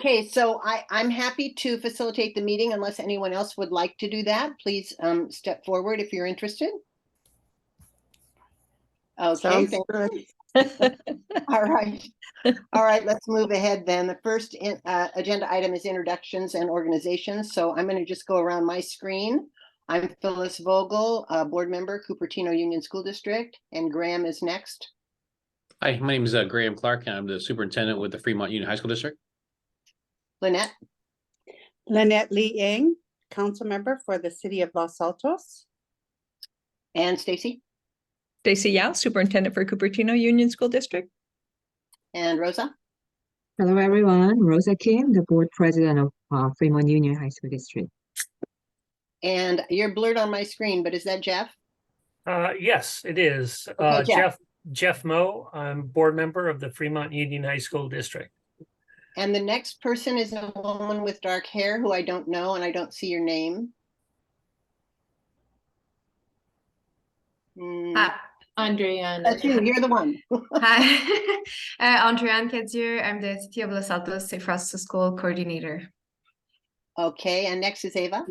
Okay, so I'm happy to facilitate the meeting unless anyone else would like to do that. Please step forward if you're interested. Okay, Sounds good. All right. All right, let's move ahead then. The first agenda item is introductions and organizations. So I'm going to just go around my screen. I'm Phyllis Vogel, board member, Cupertino Union School District, and Graham is next. Hi, my name is Graham Clark, and I'm the superintendent with the Fremont Union High School District. Lynette. Lynette Lee Yang, council member for the city of Los Altos. And Stacy. Stacy Yao, superintendent for Cupertino Union School District. And Rosa. Hello, everyone. Rosa Kim, the board president of Fremont Union High School District. And you're blurred on my screen, but is that Jeff? Yes, it is. Okay, Jeff Moe. I'm board member of the Fremont Union High School District. And the next person is a woman with dark hair who I don't know, and I don't see your name. Andréane. That's you. You're the one. Hi, Andréane Cadieux. I'm the City of Los Altos Safe Routes to School coordinator. Okay, and next is Ava.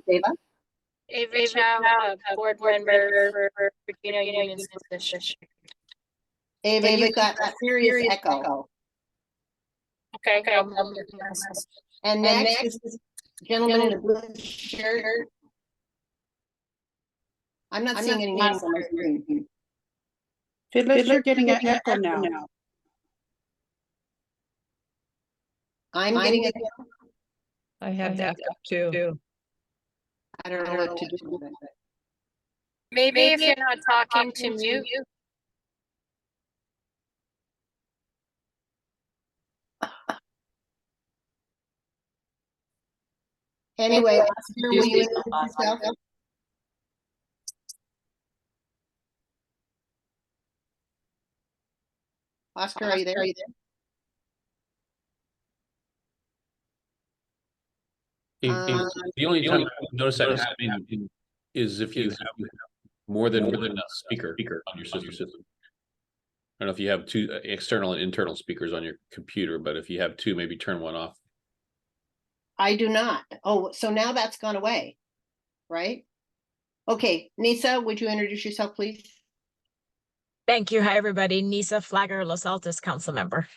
Ava, board member for Cupertino Union School District. Ava, you've got a serious echo. Okay. And next is this gentleman in a blue shirt. I'm not seeing any names on my screen. Phyllis, you're getting an echo now. I'm getting it. I have the echo too. I don't know what to do with it. Maybe if you're not talking to mute. Anyway, Oscar, will you introduce yourself? Oscar, are you there? The only time I notice that happening is if you have more than a speaker on your system. I don't know if you have two external and internal speakers on your computer, but if you have two, maybe turn one off. I do not. Oh, so now that's gone away, right? Okay, Nisa, would you introduce yourself, please? Thank you. Hi, everybody. Nisa Flagger, Los Altos council member.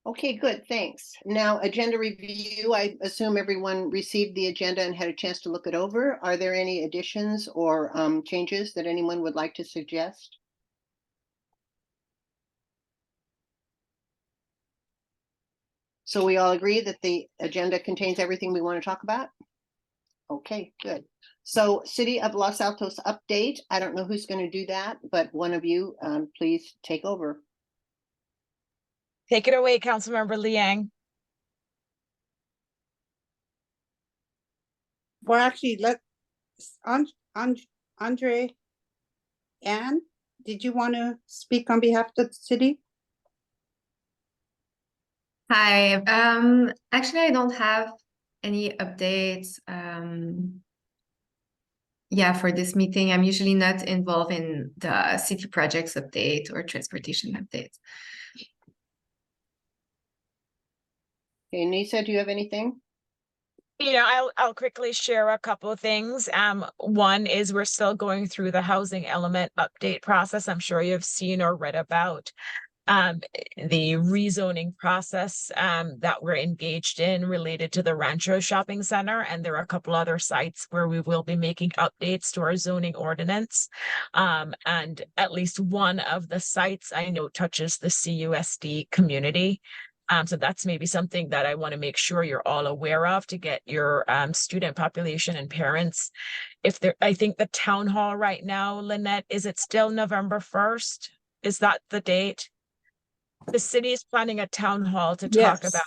Okay, good, thanks. Now, agenda review, I assume everyone received the agenda and had a chance to look it over. Are there any additions or changes that anyone would like to suggest? So we all agree that the agenda contains everything we want to talk about? Okay, good. So City of Los Altos update. I don't know who's going to do that, but one of you, please take over. Take it away, Councilmember Liang. Well, actually, let Andre, Anne, did you want to speak on behalf of the city? Hi. Actually, I don't have any updates. Yeah, for this meeting, I'm usually not involved in the city projects update or transportation updates. Okay, Nisa, do you have anything? I'll quickly share a couple of things. One is we're still going through the housing element update process. I'm sure you've seen or read about the rezoning process that we're engaged in related to the Rancho Shopping Center. And there are a couple other sites where we will be making updates to our zoning ordinance. And at least one of the sites I know touches the CUSD community. So that's maybe something that I want to make sure you're all aware of to get your student population and parents. I think the town hall right now, Lynette, is it still November 1st? Is that the date? The city is planning a town hall to talk about.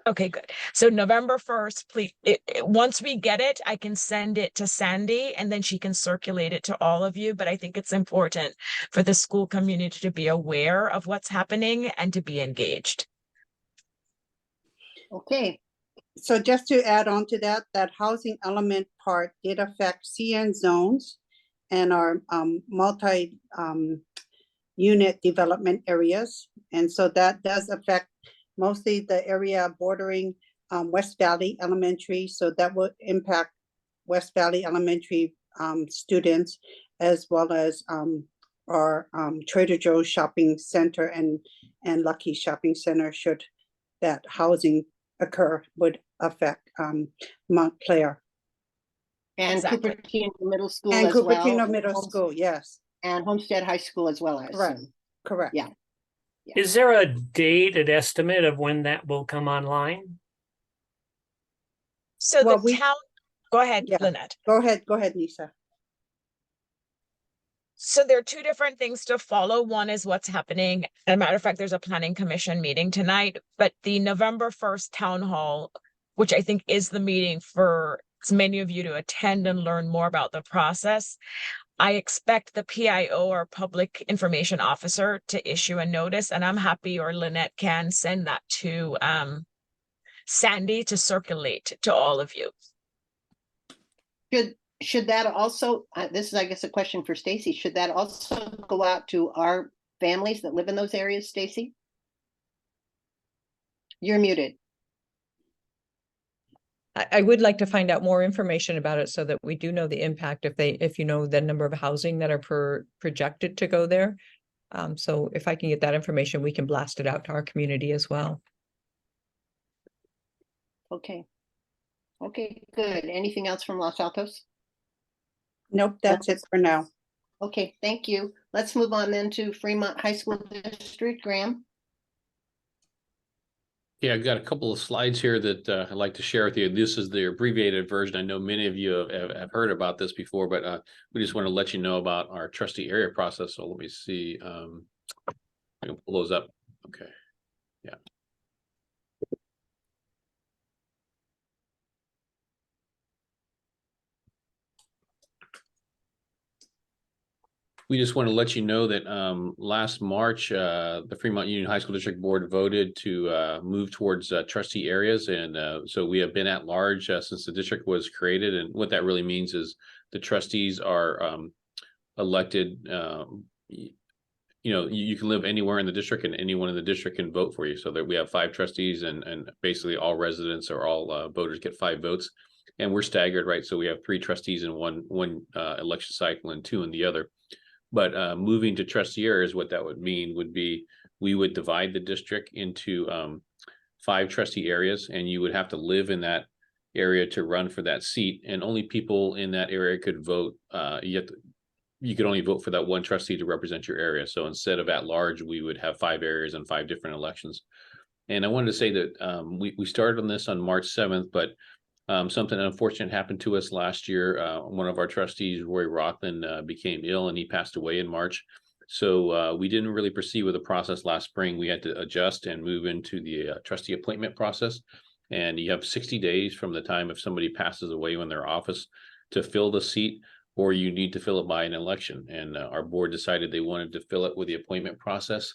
Okay, good. So November 1st, please, once we get it, I can send it to Sandy and then she can circulate it to all of you. But I think it's important for the school community to be aware of what's happening and to be engaged. Okay. So just to add on to that, that housing element part did affect CN zones and our multi-unit development areas. And so that does affect mostly the area bordering West Valley Elementary. So that would impact West Valley Elementary students, as well as our Trader Joe's Shopping Center and Lucky Shopping Center, should that housing occur, would affect Montclair. And Exactly. Cupertino Middle School And as well. Cupertino Middle Homes- School, yes, And Homestead High School as well, I correct, assume. correct. Yeah. Is there a date, an estimate of when that will come online? So Well, the town, go ahead, Yeah. Lynette. Go ahead, Nisa. So there are two different things to follow. One is what's happening. As a matter of fact, there's a planning commission meeting tonight, but the November 1st town hall, which I think is the meeting for as many of you to attend and learn more about the process. I expect the PIO or public information officer to issue a notice, and I'm happy, or Lynette can send that to Sandy to circulate to all of you. Should that also, this is, I guess, a question for Stacy. Should that also go out to our families that live in those areas, Stacy? You're muted. I would like to find out more information about it so that we do know the impact if you know the number of housing that are projected to go there. So if I can get that information, we can blast it out to our community as well. Okay. Okay, good. Anything else from Los Altos? Nope, that's it for now. Okay, thank you. Let's move on then to Fremont High School District, Graham. Yeah, I've got a couple of slides here that I'd like to share with you. This is the abbreviated version. I know many of you have heard about this before, but we just want to let you know about our trustee area process. So let me see. I can pull those up. Okay. Yeah. We just want to let you know that last March, the Fremont Union High School District Board voted to move towards trustee areas. And so we have been at large since the district was created. And what that really means is the trustees are elected. You can live anywhere in the district and anyone in the district can vote for you. So that we have 5 trustees and basically all residents or all voters get 5 votes. And we're staggered, right? So we have 3 trustees in one election cycle and 2 in the other. But moving to trustee areas, what that would mean would be we would divide the district into 5 trustee areas, and you would have to live in that area to run for that seat. And only people in that area could vote. You could only vote for that one trustee to represent your area. So instead of at large, we would have 5 areas and 5 different elections. And I wanted to say that we started on this on March 7th, but something unfortunate happened to us last year. One of our trustees, Roy Rothman, became ill and he passed away in March. So we didn't really proceed with the process last spring. We had to adjust and move into the trustee appointment process. And you have 60 days from the time if somebody passes away in their office to fill the seat, or you need to fill it by an election. And our board decided they wanted to fill it with the appointment process.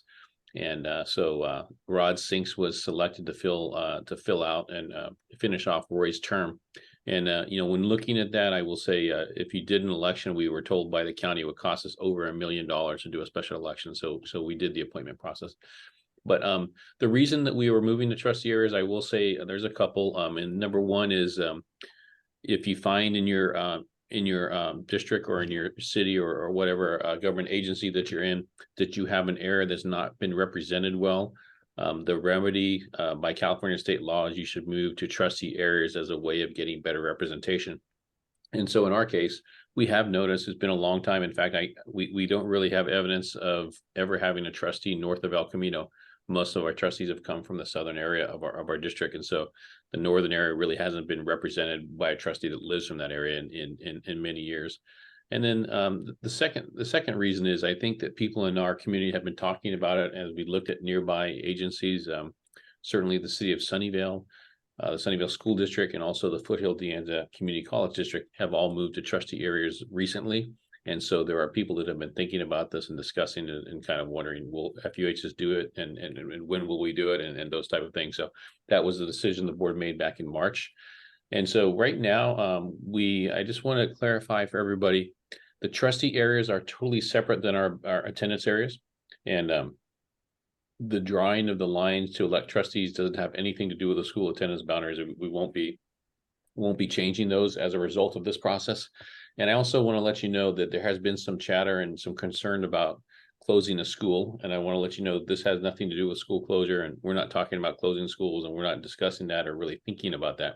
And so Rod Sinks was selected to fill out and finish off Roy's term. And when looking at that, I will say if you did an election, we were told by the county it would cost us over $1 million to do a special election. So we did the appointment process. But the reason that we were moving to trustee areas, I will say there's a couple. And number one is if you find in your district or in your city or whatever government agency that you're in, that you have an area that's not been represented well, the remedy by California state law is you should move to trustee areas as a way of getting better representation. And so in our case, we have noticed it's been a long time. In fact, we don't really have evidence of ever having a trustee north of El Camino. Most of our trustees have come from the southern area of our district. And so the northern area really hasn't been represented by a trustee that lives from that area in many years. And then the second reason is I think that people in our community have been talking about it as we looked at nearby agencies. Certainly the city of Sunnyvale, the Sunnyvale School District, and also the Foothill De Anza Community College District have all moved to trustee areas recently. And so there are people that have been thinking about this and discussing it and kind of wondering, will FUHS do it and when will we do it and those type of things. So that was the decision the board made back in March. And so right now, I just want to clarify for everybody, the trustee areas are totally separate than our attendance areas. And the drawing of the lines to elect trustees doesn't have anything to do with the school attendance boundaries. We won't be changing those as a result of this process. And I also want to let you know that there has been some chatter and some concern about closing a school. And I want to let you know this has nothing to do with school closure, and we're not talking about closing schools, and we're not discussing that or really thinking about that.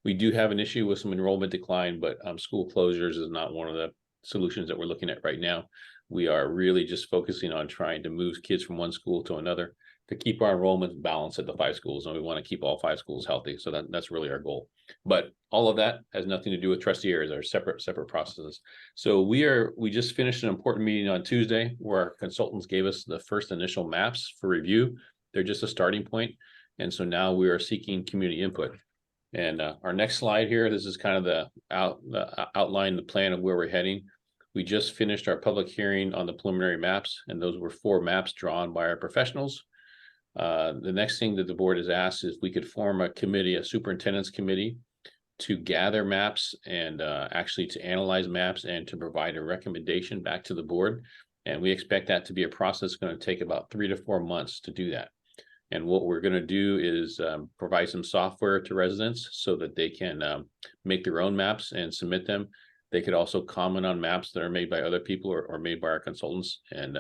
We do have an issue with some enrollment decline, but school closures is not one of the solutions that we're looking at right now. We are really just focusing on trying to move kids from one school to another to keep our enrollment balanced at the 5 schools, and we want to keep all 5 schools healthy. So that's really our goal. But all of that has nothing to do with trustee areas, or separate processes. So we just finished an important meeting on Tuesday where our consultants gave us the first initial maps for review. They're just a starting point, and so now we are seeking community input. And our next slide here, this is kind of the outline, the plan of where we're heading. We just finished our public hearing on the preliminary maps, and those were 4 maps drawn by our professionals. The next thing that the board has asked is we could form a committee, a superintendent's committee, to gather maps and actually to analyze maps and to provide a recommendation back to the board. And we expect that to be a process going to take about 3 to 4 months to do that. And what we're going to do is provide some software to residents so that they can make their own maps and submit them. They could also comment on maps that are made by other people or made by our consultants. And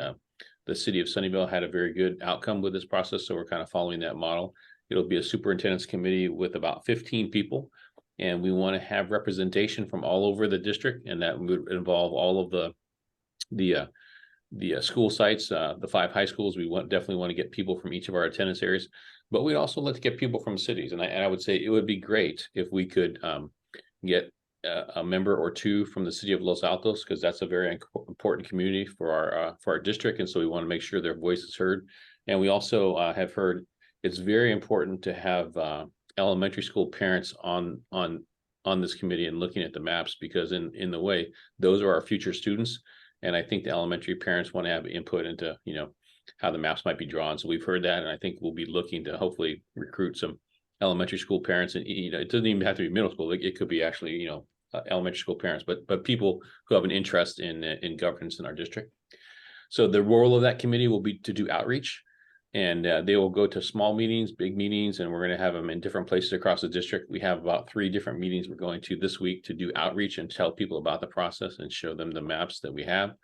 the city of Sunnyvale had a very good outcome with this process, so we're kind of following that model. It'll be a superintendent's committee with about 15 people, and we want to have representation from all over the district, and that would involve all of the school sites, the 5 high schools. We definitely want to get people from each of our attendance areas, but we'd also like to get people from cities. And I would say it would be great if we could get a member or 2 from the city of Los Altos, because that's a very important community for our district, and so we want to make sure their voice is heard. And we also have heard it's very important to have elementary school parents on this committee and looking at the maps, because in the way those are our future students, and I think the elementary parents want to have input into how the maps might be drawn. So we've heard that, and I think we'll be looking to hopefully recruit some elementary school parents, and it doesn't even have to be middle school. It could be actually elementary school parents, but people who have an interest in governance in our district. So the role of that committee will be to do outreach, and they will go to small meetings, big meetings, and we're going to have them in different places across the district. We have about 3 different meetings we're going to this week to do outreach and tell people about the process and show them the maps that we have,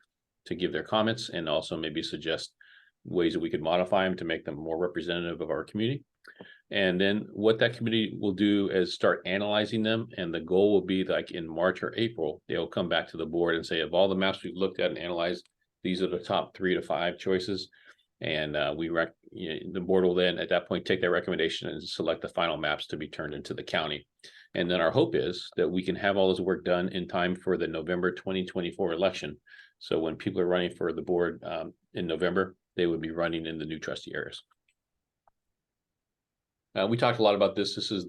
to give their comments, and also maybe suggest ways that we could modify them to make them more representative of our community. And then what that committee will do is start analyzing them. And the goal will be like in March or April, they'll come back to the board and say, of all the maps we've looked at and analyzed, these are the top 3 to 5 choices. And the board will then at that point take their recommendation and select the final maps to be turned into the county. And then our hope is that we can have all this work done in time for the November 2024 election. So when people are running for the board in November, they would be running in the new trustee areas. We talked a lot about this. This is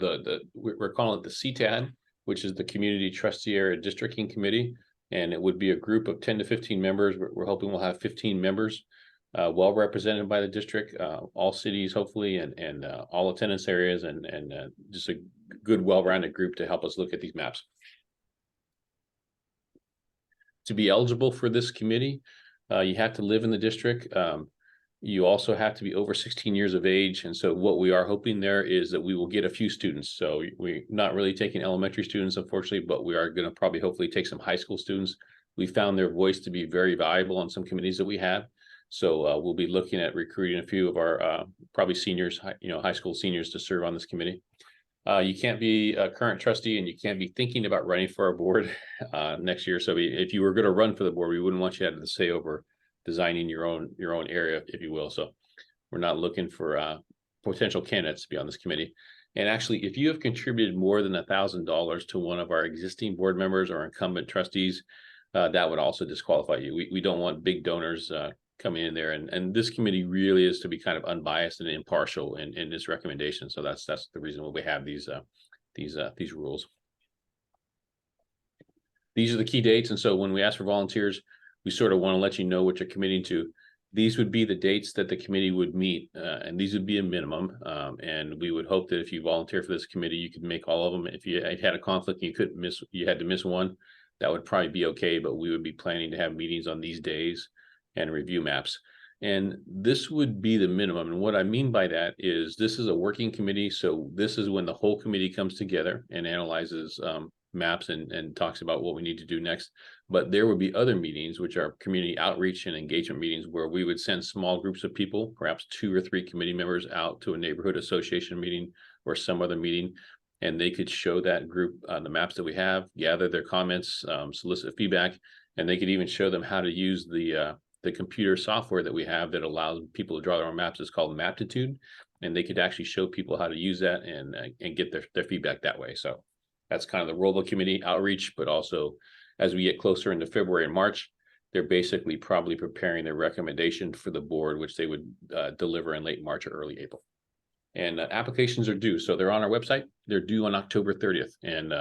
we're calling it the CTAD, which is the Community Trustee Area Districting Committee, and it would be a group of 10 to 15 members. We're hoping we'll have 15 members, well represented by the district, all cities hopefully, and all attendance areas, and just a good, well-rounded group to help us look at these maps. To be eligible for this committee, you have to live in the district. You also have to be over 16 years of age. And so what we are hoping there is that we will get a few students. So we're not really taking elementary students, unfortunately, but we are going to probably hopefully take some high school students. We found their voice to be very valuable on some committees that we have. So we'll be looking at recruiting a few of our probably seniors, high school seniors to serve on this committee. You can't be a current trustee, and you can't be thinking about running for our board next year. So if you were going to run for the board, we wouldn't want you to have to say over designing your own area, if you will. So we're not looking for potential candidates to be on this committee. And actually, if you have contributed more than $1,000 to one of our existing board members or incumbent trustees, that would also disqualify you. We don't want big donors coming in there. And this committee really is to be kind of unbiased and impartial in this recommendation. So that's the reason why we have these rules. These are the key dates. And so when we ask for volunteers, we sort of want to let you know what you're committing to. These would be the dates that the committee would meet, and these would be a minimum. And we would hope that if you volunteer for this committee, you could make all of them. If you had a conflict, you had to miss one, that would probably be okay. But we would be planning to have meetings on these days and review maps. And this would be the minimum. And what I mean by that is this is a working committee. So this is when the whole committee comes together and analyzes maps and talks about what we need to do next. But there would be other meetings, which are community outreach and engagement meetings, where we would send small groups of people, perhaps 2 or 3 committee members, out to a neighborhood association meeting or some other meeting. And they could show that group the maps that we have, gather their comments, solicit feedback, and they could even show them how to use the computer software that we have that allows people to draw their own maps. Is called Maptitude, and they could actually show people how to use that and get their feedback that way. So that's kind of the role of the committee outreach, but also as we get closer into February and March, they're basically probably preparing their recommendation for the board, which they would deliver in late March or early April. And applications are due. So they're on our website. They're due on October 30th. And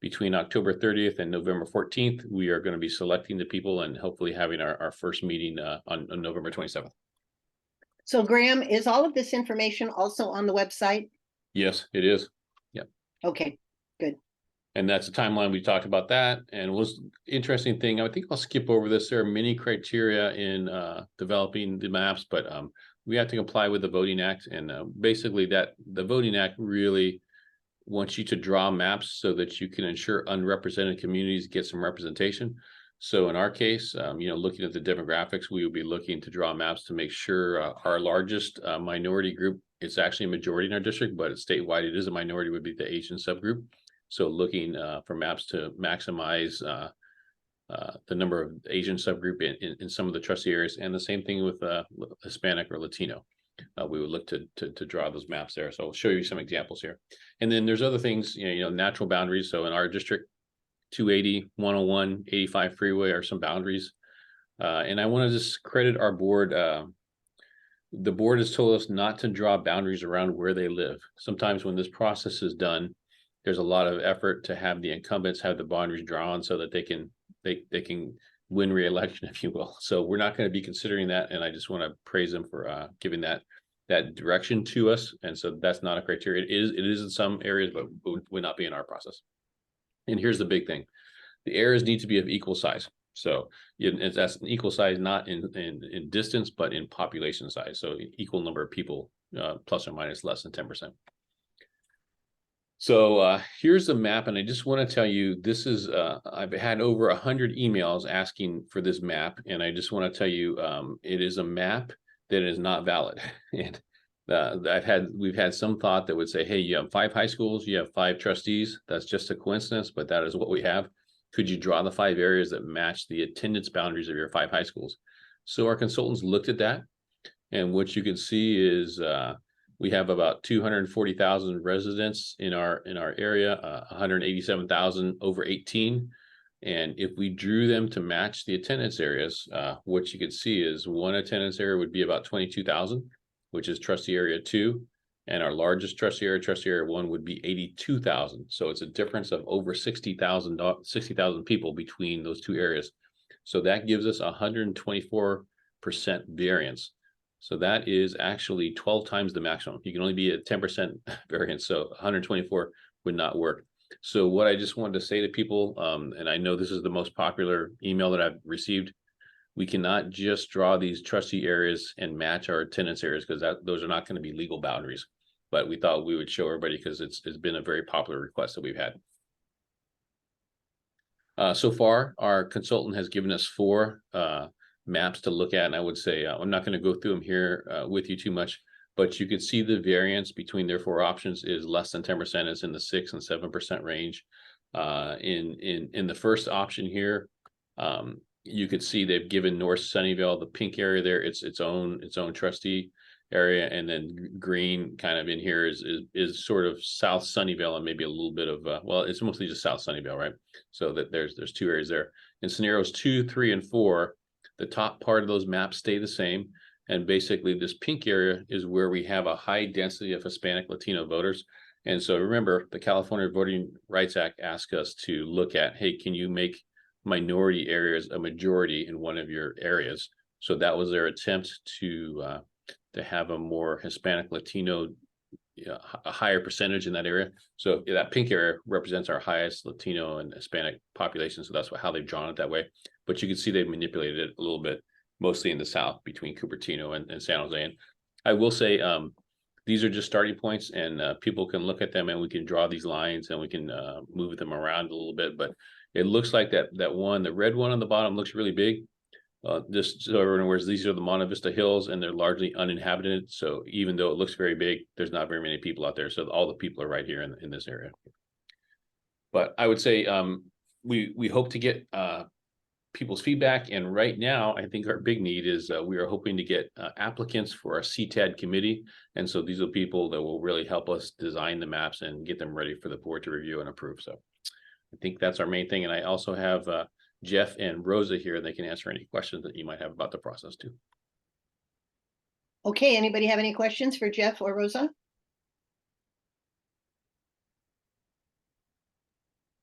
between October 30th and November 14th, we are going to be selecting the people and hopefully having our first meeting on November 27th. So Graham, is all of this information also on the website? Yes, it is. Yep. Okay, good. And that's a timeline. We talked about that. And was interesting thing. I think I'll skip over this. There are many criteria in developing the maps, but we have to comply with the Voting Act. And basically that the Voting Act really wants you to draw maps so that you can ensure unrepresented communities get some representation. So in our case, looking at the demographics, we will be looking to draw maps to make sure our largest minority group, it's actually a majority in our district, but it's statewide, it is a minority, would be the Asian subgroup. So looking for maps to maximize the number of Asian subgroup in some of the trustee areas, and the same thing with Hispanic or Latino. We would look to draw those maps there. So I'll show you some examples here. And then there's other things, natural boundaries. So in our district, 280, 101, 85 freeway are some boundaries. And I want to just credit our board. The board has told us not to draw boundaries around where they live. Sometimes when this process is done, there's a lot of effort to have the incumbents have the boundaries drawn so that they can win re-election, if you will. So we're not going to be considering that, and I just want to praise them for giving that direction to us. And so that's not a criteria. It is in some areas, but would not be in our process. And here's the big thing: the areas need to be of equal size. So that's an equal size, not in distance, but in population size. So equal number of people, plus or minus less than 10%. So here's the map, and I just want to tell you, this is I've had over 100 emails asking for this map, and I just want to tell you it is a map that is not valid. And we've had some thought that would say, hey, you have 5 high schools, you have 5 trustees. That's just a coincidence, but that is what we have. Could you draw the 5 areas that match the attendance boundaries of your 5 high schools? So our consultants looked at that, and what you can see is we have about 240,000 residents in our area, 187,000 over 18. And if we drew them to match the attendance areas, what you could see is one attendance area would be about 22,000, which is trustee area 2. And our largest trustee area 1 would be 82,000. So it's a difference of over 60,000 people between those 2 areas. So that gives us 124% variance. So that is actually 12 times the maximum. You can only be at 10% variance. So 124 would not work. So what I just wanted to say to people, and I know this is the most popular email that I've received, we cannot just draw these trustee areas and match our attendance areas, because those are not going to be legal boundaries. But we thought we would show everybody because it's been a very popular request that we've had. So far, our consultant has given us 4 maps to look at, and I would say I'm not going to go through them here with you too much, but you could see the variance between their 4 options is less than 10%. It's in the 6 and 7% range. In the first option here, you could see they've given North Sunnyvale, the pink area there, its own trustee area, and then green kind of in here is sort of South Sunnyvale, and maybe a little bit of well, it's mostly just South Sunnyvale, right? So that there's 2 areas there. In scenarios 2, 3, and 4, the top part of those maps stay the same, and basically this pink area is where we have a high density of Hispanic Latino voters. And so remember, the California Voting Rights Act asks us to look at, hey, can you make minority areas a majority in one of your areas? So that was their attempt to have a more Hispanic Latino, a higher percentage in that area. So that pink area represents our highest Latino and Hispanic population. So that's how they've drawn it that way. But you can see they've manipulated it a little bit mostly in the south between Cupertino and San Jose. And I will say, these are just starting points, and people can look at them, and we can draw these lines, and we can move them around a little bit. But it looks like the red one on the bottom looks really big. Just so everyone knows, these are the Monte Vista Hills, and they're largely uninhabited. So even though it looks very big, there's not very many people out there. So all the people are right here in this area. But I would say we hope to get people's feedback. And right now, I think our big need is we are hoping to get applicants for our CTAD committee. And so these are people that will really help us design the maps and get them ready for the board to review and approve. So I think that's our main thing. And I also have Jeff and Rosa here, and they can answer any questions that you might have about the process too. Okay, anybody have any questions for Jeff or Rosa?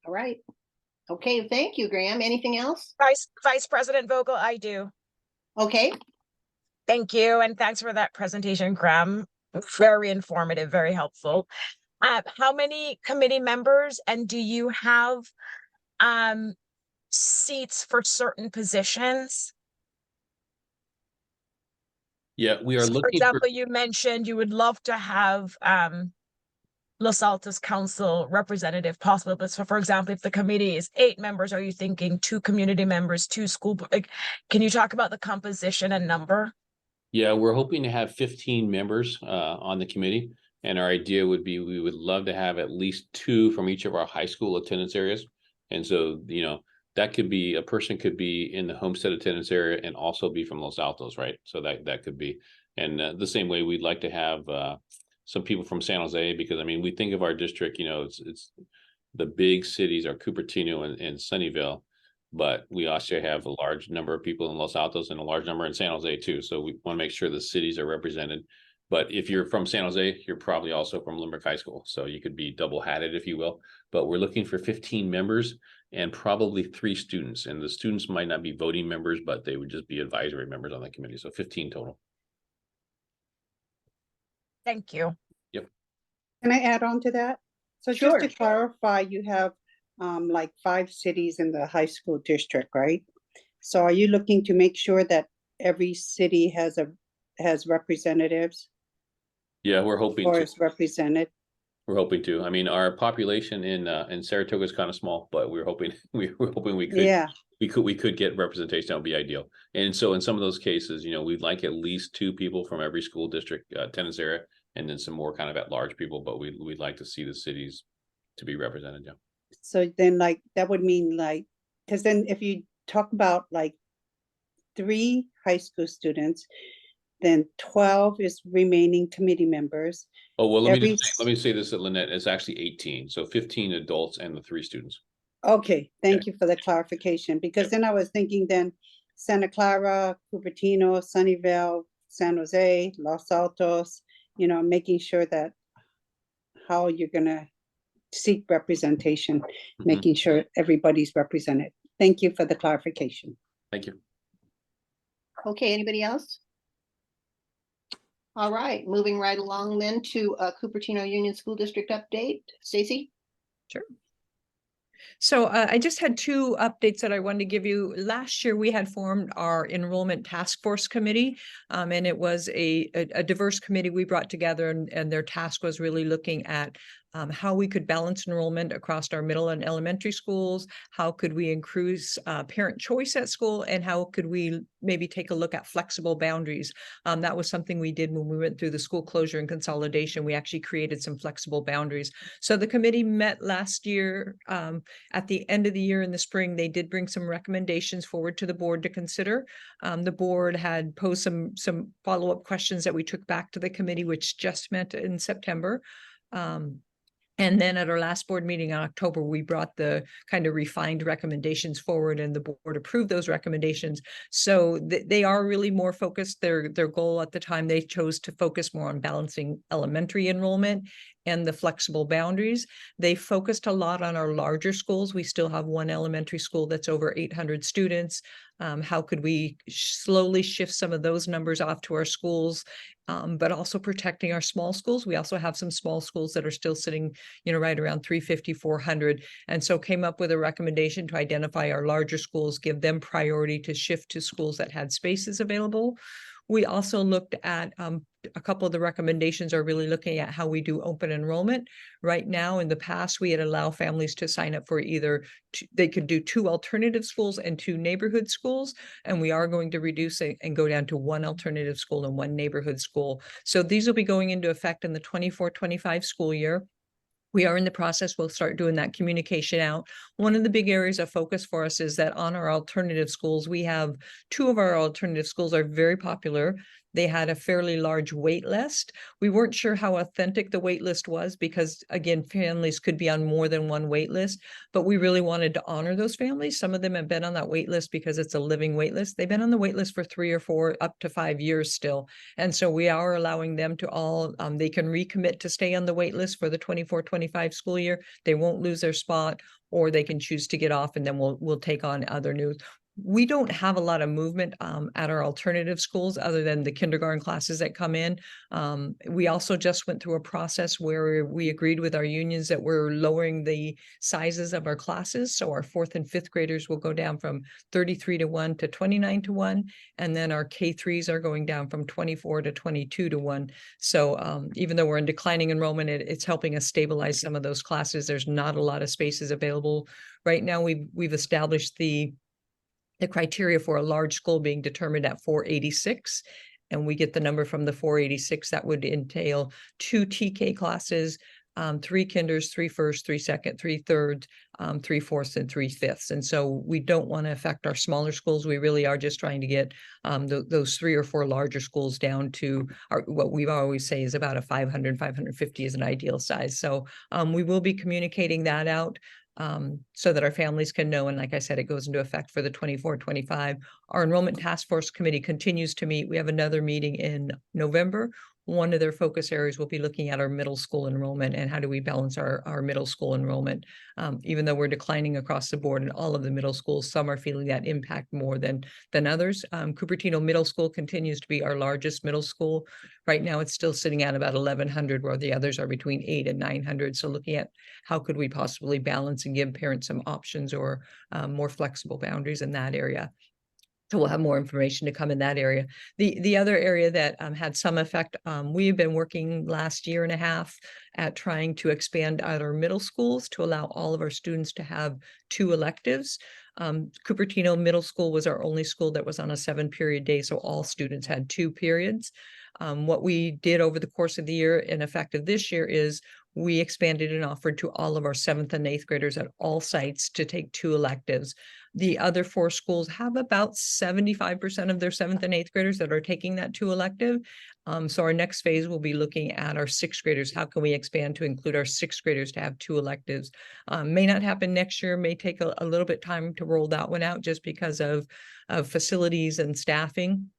All right. Okay, thank you, Graham. Anything else? Vice President Vogel, I do. Okay, Thank you, and thanks for that presentation, Graham. Very informative, very helpful. How many committee members, and do you have seats for certain positions? Yeah, we are So, looking for example, you mentioned you would love to have Los Altos Council representative possible, but so for example, if the committee is 8 members, are you thinking 2 community members, 2 school, like, can you talk about the composition and number? Yeah, we're hoping to have 15 members on the committee. And our idea would be, we would love to have at least 2 from each of our high school attendance areas. And so, that could be, a person could be in the Homestead attendance area and also be from Los Altos, right? So that could be, and the same way we'd like to have some people from San Jose, because I mean, we think of our district, it's the big cities are Cupertino and Sunnyvale, but we also have a large number of people in Los Altos and a large number in San Jose too. So we want to make sure the cities are represented. But if you're from San Jose, you're probably also from Limerick High School. So you could be double hatted, if you will. But we're looking for 15 members and probably 3 students. And the students might not be voting members, but they would just be advisory members on the committee. So 15 total. Thank you. Yep. Can I add on to that? So Sure. just to clarify, you have like 5 cities in the high school district, right? So are you looking to make sure that every city has representatives Yeah, we're hoping or to. is represented? We're hoping to. I mean, our population in Saratoga is kind of small, but we're hoping we could. Yeah. We could get representation. That would be ideal. And so in some of those cases, we'd like at least 2 people from every school district attendance area, and then some more kind of at-large people. But we'd like to see the cities to be represented. Yeah. So then, like, that would mean, like, because then if you talk about like 3 high school students, then 12 is remaining committee members. Oh, well, let me say this, Lynette, it's actually 18. So 15 adults and the 3 students. Okay, thank you for the clarification, because then I was thinking then Santa Clara, Cupertino, Sunnyvale, San Jose, Los Altos, making sure that how you're gonna seek representation, making sure everybody's represented. Thank you for the clarification. Thank you. okay, anybody else? All right, moving right along then to Cupertino Union School District update. Stacy? Sure. So I just had 2 updates that I wanted to give you. Last year, we had formed our enrollment task force committee, and it was a diverse committee we brought together, and their task was really looking at how we could balance enrollment across our middle and elementary schools, how could we increase parent choice at school, and how could we maybe take a look at flexible boundaries. That was something we did when we went through the school closure and consolidation. We actually created some flexible boundaries. So the committee met last year. At the end of the year in the spring, they did bring some recommendations forward to the board to consider. The board had posed some follow-up questions that we took back to the committee, which just met in September. And then at our last board meeting in October, we brought the kind of refined recommendations forward, and the board approved those recommendations. So they are really more focused. Their goal at the time, they chose to focus more on balancing elementary enrollment and the flexible boundaries. They focused a lot on our larger schools. We still have one elementary school that's over 800 students. How could we slowly shift some of those numbers off to our schools, but also protecting our small schools. We also have some small schools that are still sitting, right around 350, 400. And so came up with a recommendation to identify our larger schools, give them priority to shift to schools that had spaces available. We also looked at a couple of the recommendations are really looking at how we do open enrollment. Right now, in the past, we had allowed families to sign up for either they could do 2 alternative schools and 2 neighborhood schools, and we are going to reduce it and go down to 1 alternative school and 1 neighborhood school. So these will be going into effect in the 24-25 school year. We are in the process. We'll start doing that communication out. One of the big areas of focus for us is that on our alternative schools, we have 2 of our alternative schools are very popular. They had a fairly large wait list. We weren't sure how authentic the wait list was because, again, families could be on more than 1 wait list, but we really wanted to honor those families. Some of them have been on that wait list because it's a living wait list. They've been on the wait list for 3 or 4, up to 5 years still. And so we are allowing them to all, they can recommit to stay on the wait list for the 24-25 school year. They won't lose their spot, or they can choose to get off and then we'll take on other new. We don't have a lot of movement at our alternative schools other than the kindergarten classes that come in. We also just went through a process where we agreed with our unions that we're lowering the sizes of our classes. So our 4th and 5th graders will go down from 33-1 to 29-1. And then our K3s are going down from 24 to 22-1. So even though we're in declining enrollment, it's helping us stabilize some of those classes. There's not a lot of spaces available. Right now, we've established the criteria for a large school being determined at 486, and we get the number from the 486. That would entail 2 TK classes, 3 kinders, 3 first, 3 second, 3 third, 3 fourths, and 3 fifths. And so we don't want to affect our smaller schools. We really are just trying to get those 3 or 4 larger schools down to what we always say is about a 500, 550 is an ideal size. So we will be communicating that out so that our families can know. And like I said, it goes into effect for the 24-25. Our enrollment task force committee continues to meet. We have another meeting in November. One of their focus areas will be looking at our middle school enrollment and how do we balance our middle school enrollment. Even though we're declining across the board in all of the middle schools, some are feeling that impact more than others. Cupertino Middle School continues to be our largest middle school. Right now, it's still sitting at about 1,100, where the others are between 800 and 900. So looking at how could we possibly balance and give parents some options or more flexible boundaries in that area. So we'll have more information to come in that area. The other area that had some effect, we've been working last year and a half at trying to expand our middle schools to allow all of our students to have 2 electives. Cupertino Middle School was our only school that was on a 7-period day, so all students had 2 periods. What we did over the course of the year and effective this year is we expanded and offered to all of our 7th and 8th graders at all sites to take 2 electives. The other 4 schools have about 75% of their 7th and 8th graders that are taking that 2 elective. So our next phase will be looking at our 6th graders. How can we expand to include our 6th graders to have 2 electives? May not happen next year, may take a little bit time to roll that one out just because of facilities and staffing.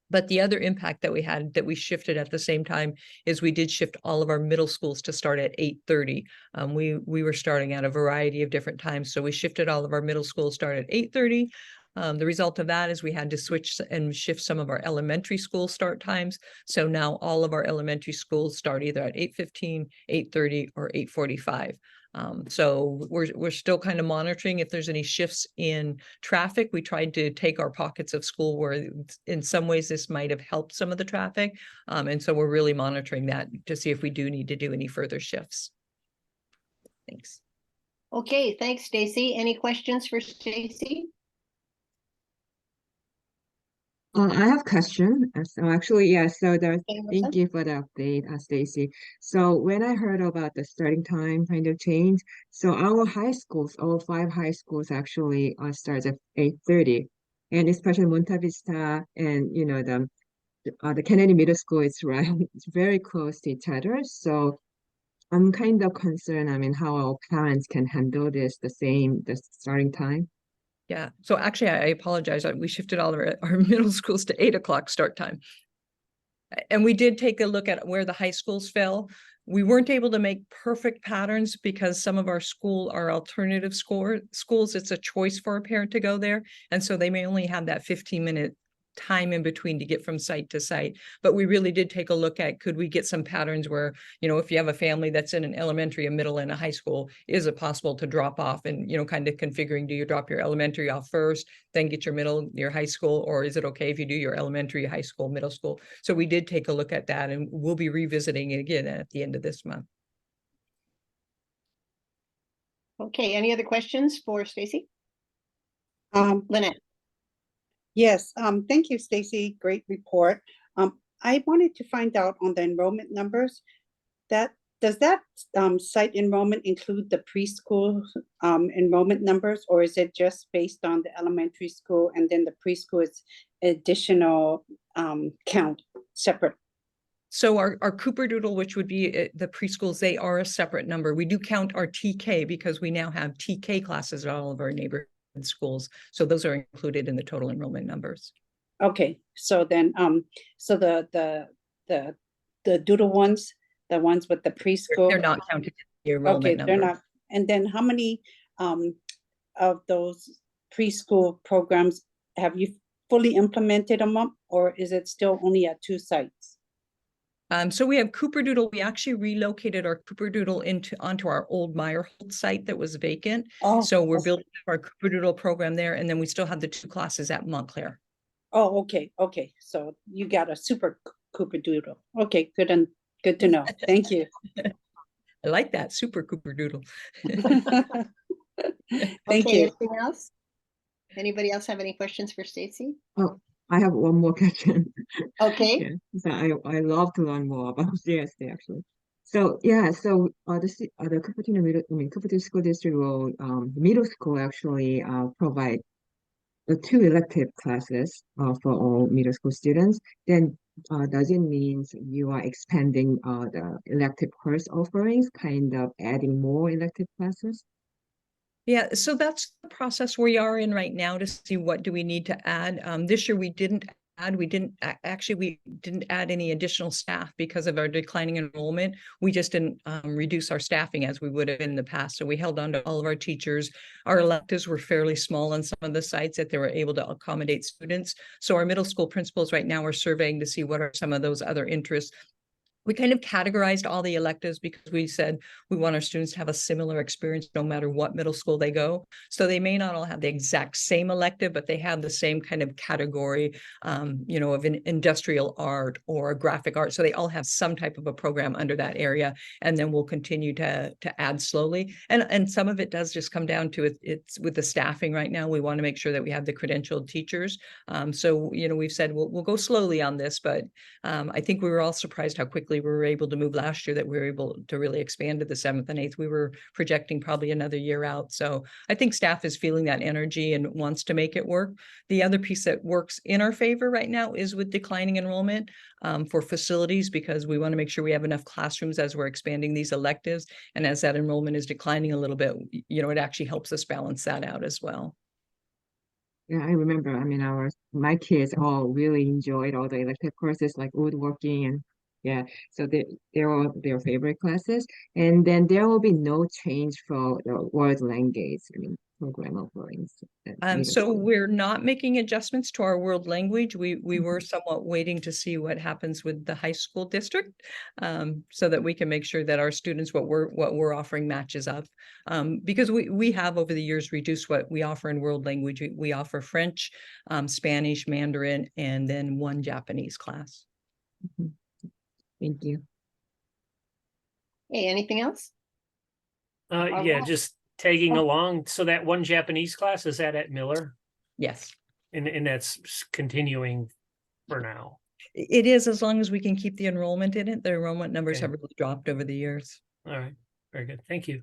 But the other impact that we had that we shifted at the same time is we did shift all of our middle schools to start at 8:30. We were starting at a variety of different times. So we shifted all of our middle schools start at 8:30. The result of that is we had to switch and shift some of our elementary school start times. So now all of our elementary schools start either at 8:15, 8:30, or 8:45. So we're still kind of monitoring if there's any shifts in traffic. We tried to take our pockets of school where in some ways this might have helped some of the traffic. And so we're really monitoring that to see if we do need to do any further shifts. Thanks. Okay, thanks, Stacy. Any questions for Stacy? I have a question. So actually, yeah, so there's, Okay, thank Melissa? you for the update, Stacy. So when I heard about the starting time kind of change, so our high schools, all 5 high schools actually starts at 8:30. And especially Monta Vista and, the Kennedy Middle School is right, it's very close to each other. So I'm kind of concerned, how our parents can handle the starting time. Yeah, so actually I apologize. We shifted all of our middle schools to 8 o'clock start time. And we did take a look at where the high schools fell. We weren't able to make perfect patterns because some of our alternative schools, it's a choice for a parent to go there. And so they may only have that 15-minute time in between to get from site to site. But we really did take a look at, could we get some patterns where, if you have a family that's in an elementary, a middle, and a high school, is it possible to drop off and, kind of configuring, do you drop your elementary off first, then get your high school, or is it okay if you do your elementary, high school, middle school? So we did take a look at that, and we'll be revisiting it again at the end of this month. Okay, any other questions for Stacy? Lynette? Yes, thank you, Stacy. Great report. I wanted to find out on the enrollment numbers, does that site enrollment include the preschool enrollment numbers, or is it just based on the elementary school and then the preschool is additional count separate? So our Cooper-Doodle, which would be the preschools, they are a separate number. We do count our TK because we now have TK classes at all of our neighborhood schools. So those are included in the total enrollment numbers. Okay, so then so the doodle ones, the ones with the preschool, they're not counted in the enrollment okay, number. they're not. And then how many of those preschool programs have you fully implemented them up, or is it still only at 2 sites? So we have Cooper-Doodle. We actually relocated our Cooper-Doodle onto our old Meyerhold site that was vacant. Oh, so we're building our Cooper-Doodle program there, and then we still have the 2 classes at Montclair. oh, okay, okay. So you got a super Cooper-Doodle. Okay, good to know. Thank you. I like that, super Cooper-Doodle. Thank Okay, you. anything else? Anybody else have any questions for Stacy? Oh, I have one more question. Okay. Yeah, so I love to learn more about CUSD actually. So yeah, so the Cupertino School District will middle school actually provide the 2 elective classes for all middle school students. Then does it mean you are expanding the elective course offerings, kind of adding more elective classes? Yeah, so that's the process we are in right now to see what do we need to add. This year we didn't add any additional staff because of our declining enrollment. We just didn't reduce our staffing as we would have in the past. So we held on to all of our teachers. Our electives were fairly small on some of the sites that they were able to accommodate students. So our middle school principals right now are surveying to see what are some of those other interests. We kind of categorized all the electives because we said we want our students to have a similar experience no matter what middle school they go. So they may not all have the exact same elective, but they have the same kind of category, of an industrial art or a graphic art. So they all have some type of a program under that area. And then we'll continue to add slowly. And some of it does just come down to it's with the staffing right now. We want to make sure that we have the credentialed teachers. So we've said we'll go slowly on this, but I think we were all surprised how quickly we were able to move last year, that we were able to really expand to the 7th and 8th. We were projecting probably another year out. So I think staff is feeling that energy and wants to make it work. The other piece that works in our favor right now is with declining enrollment for facilities, because we want to make sure we have enough classrooms as we're expanding these electives. And as that enrollment is declining a little bit, it actually helps us balance that out as well. Yeah, I remember. I mean, my kids all really enjoyed all the elective courses like woodworking and yeah. So they're all their favorite classes. And then there will be no change for the world language, program offerings. So we're not making adjustments to our world language. We were somewhat waiting to see what happens with the high school district, so that we can make sure that our students, what we're offering matches up. Because we have over the years reduced what we offer in world language. We offer French, Spanish, Mandarin, and then 1 Japanese class. Mhm. Thank you. Hey, anything else? Yeah, right. just tagging along. So that 1 Japanese class, is that at Miller? Yes. And that's continuing for now. It is, as long as we can keep the enrollment in it. The enrollment numbers Okay. have really dropped over the years. All right, very good. Thank you.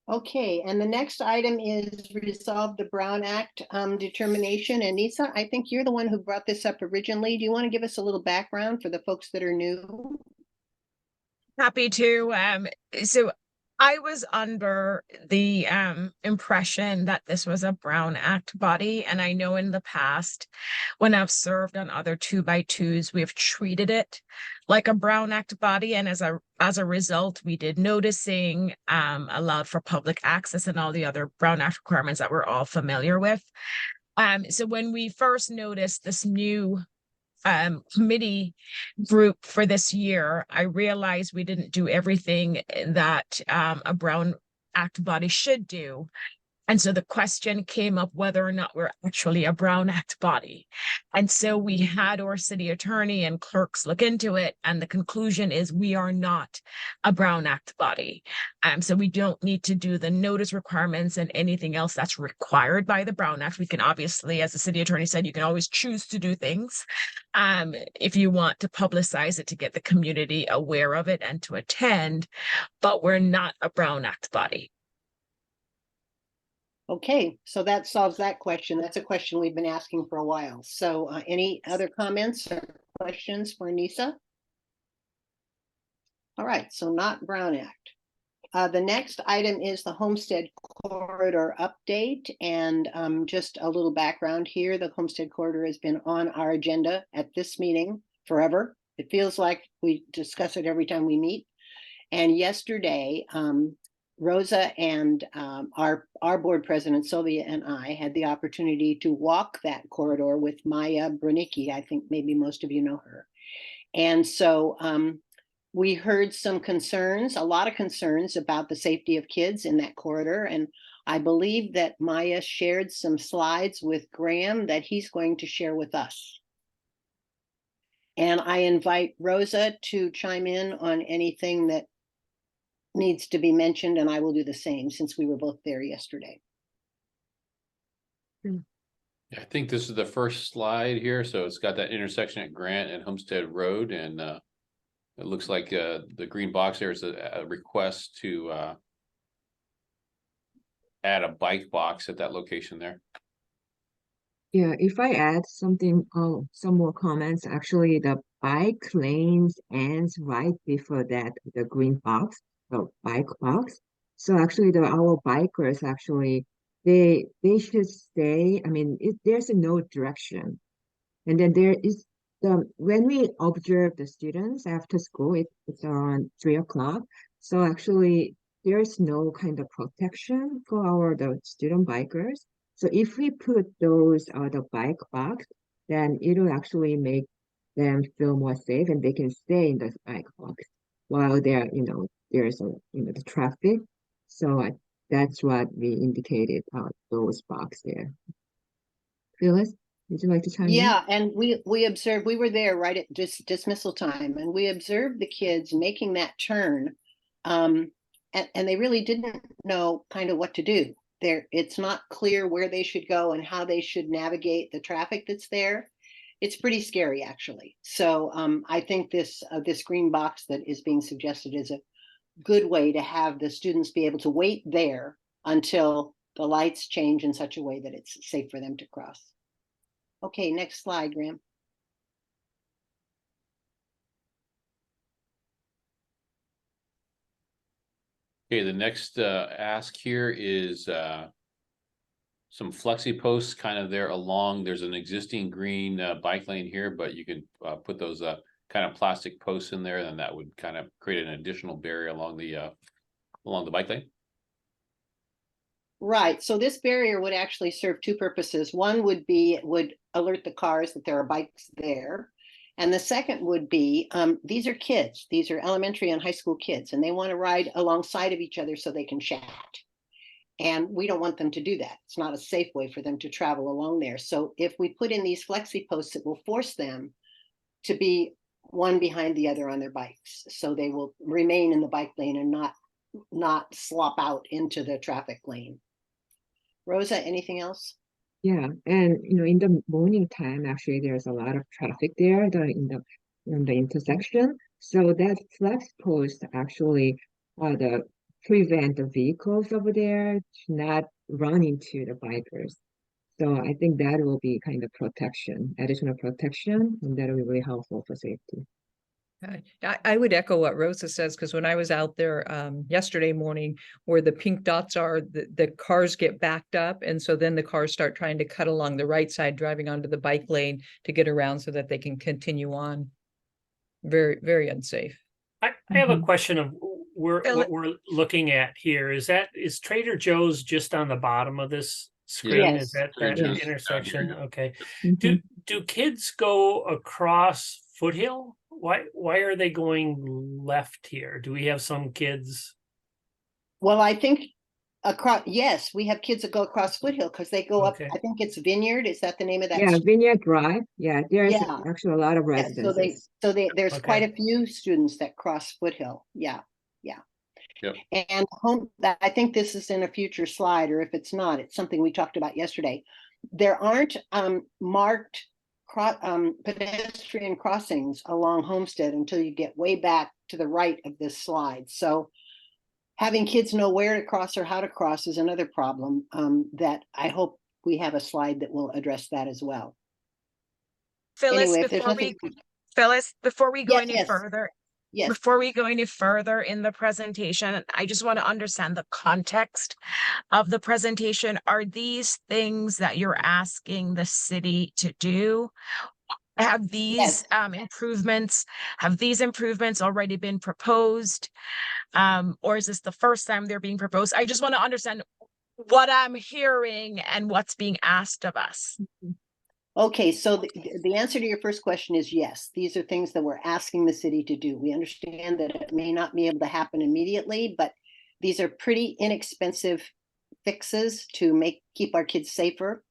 Okay, and the next item is resolve the Brown Act determination. And Nisa, I think you're the one who brought this up originally. Do you want to give us a little background for the folks that are new? Happy to. So I was under the impression that this was a Brown Act body, and I know in the past, when I've served on other 2x2s, we have treated it like a Brown Act body. And as a result, we did noticing allowed for public access and all the other Brown Act requirements that we're all familiar with. So when we first noticed this new committee group for this year, I realized we didn't do everything that a Brown Act body should do. And so the question came up whether or not we're actually a Brown Act body. And so we had our city attorney and clerks look into it. And the conclusion is we are not a Brown Act body. So we don't need to do the notice requirements and anything else that's required by the Brown Act. We can obviously, as the city attorney said, you can always choose to do things if you want to publicize it to get the community aware of it and to attend, but we're not a Brown Act body. Okay, so that solves that question. That's a question we've been asking for a while. So any other comments or questions for Anissa? All right, so not Brown Act. The next item is the Homestead Corridor update. And just a little background here, the Homestead Corridor has been on our agenda at this meeting forever. It feels like we discuss it every time we meet. And yesterday, Rosa and our board president, Sylvia, and I had the opportunity to walk that corridor with Maya Brunicki. I think maybe most of you know her. And so we heard some concerns, a lot of concerns about the safety of kids in that corridor. And I believe that Maya shared some slides with Graham that he's going to share with us. And I invite Rosa to chime in on anything that needs to be mentioned, and I will do the same since we were both there yesterday. I think this is the first slide here, so it's got that intersection at Grant and Homestead Road, and it looks like the green box there is a request to add a bike box at that location there. Yeah, if I add something, some more comments, actually the bike lanes ends right before that, the green box, the bike box. So actually our bikers actually, they should stay, I mean, there's no direction. And then there is when we observe the students after school, it's around 3 o'clock. So actually there's no kind of protection for the student bikers. So if we put those the bike box, then it'll actually make them feel more safe and they can stay in the bike box while they're, there's the traffic. So that's what we indicated those box there. Phyllis, would you like to chime in? Yeah, and we observed, we were there right at dismissal time, and we observed the kids making that turn, and they really didn't know kind of what to do. It's not clear where they should go and how they should navigate the traffic that's there. It's pretty scary, actually. So I think this green box that is being suggested is a good way to have the students be able to wait there until the lights change in such a way that it's safe for them to cross. Okay, next slide, Graham. Okay, the next ask here is some flexi posts kind of there along. There's an existing green bike lane here, but you can put those kind of plastic posts in there, and that would kind of create an additional barrier along the bike lane. Right. So this barrier would actually serve two purposes. One would be it would alert the cars that there are bikes there. And the second would be these are kids. These are elementary and high school kids, and they want to ride alongside of each other so they can chat. And we don't want them to do that. It's not a safe way for them to travel along there. So if we put in these flexi posts, it will force them to be one behind the other on their bikes. So they will remain in the bike lane and not slop out into the traffic lane. Rosa, anything else? Yeah, and in the morning time, actually, there's a lot of traffic there in the intersection. So that flex post actually prevent the vehicles over there to not run into the bikers. So I think that will be kind of additional protection, and that will be really helpful for safety. I would echo what Rosa says, because when I was out there yesterday morning, where the pink dots are, the cars get backed up, and so then the cars start trying to cut along the right side, driving onto the bike lane to get around so that they can continue on. very, very unsafe. I have a Mhm. question of Phil- what we're looking at here. Is Trader Joe's just on the bottom of this screen? Is Yes. that Trader that Joe's intersection? down here, Okay. Mhm. Do kids go across Foothill? Why are they going left here? Do we have some kids? Well, I think across, yes, we have kids that go across Foothill because they go up, Okay. I think it's Vineyard. Is that the name of that? Yeah, Vineyard Drive. Yeah, there's Yeah. actually a lot of Yeah, so residences. there's quite Okay. a few students that cross Foothill. Yeah, yeah. Yep. And home, that I think this is in a future slide, or if it's not, it's something we talked about yesterday. There aren't marked pedestrian crossings along Homestead until you get way back to the right of this slide. So having kids know where to cross or how to cross is another problem that I hope we have a slide that will address that as well. Phyllis, Anyway, if there's before nothing, we go Yes, any yes. further, yes, before we go any further in the presentation, I just want to understand the context of the presentation. Are these things that you're asking the city to do? Have these improvements already been proposed? Or is this the first time they're being proposed? I just want to understand what I'm hearing and what's being asked of us. Okay, so the answer to your first question is yes. These are things that we're asking the city to do. We understand that it may not be able to happen immediately, but these are pretty inexpensive fixes to keep our kids safer.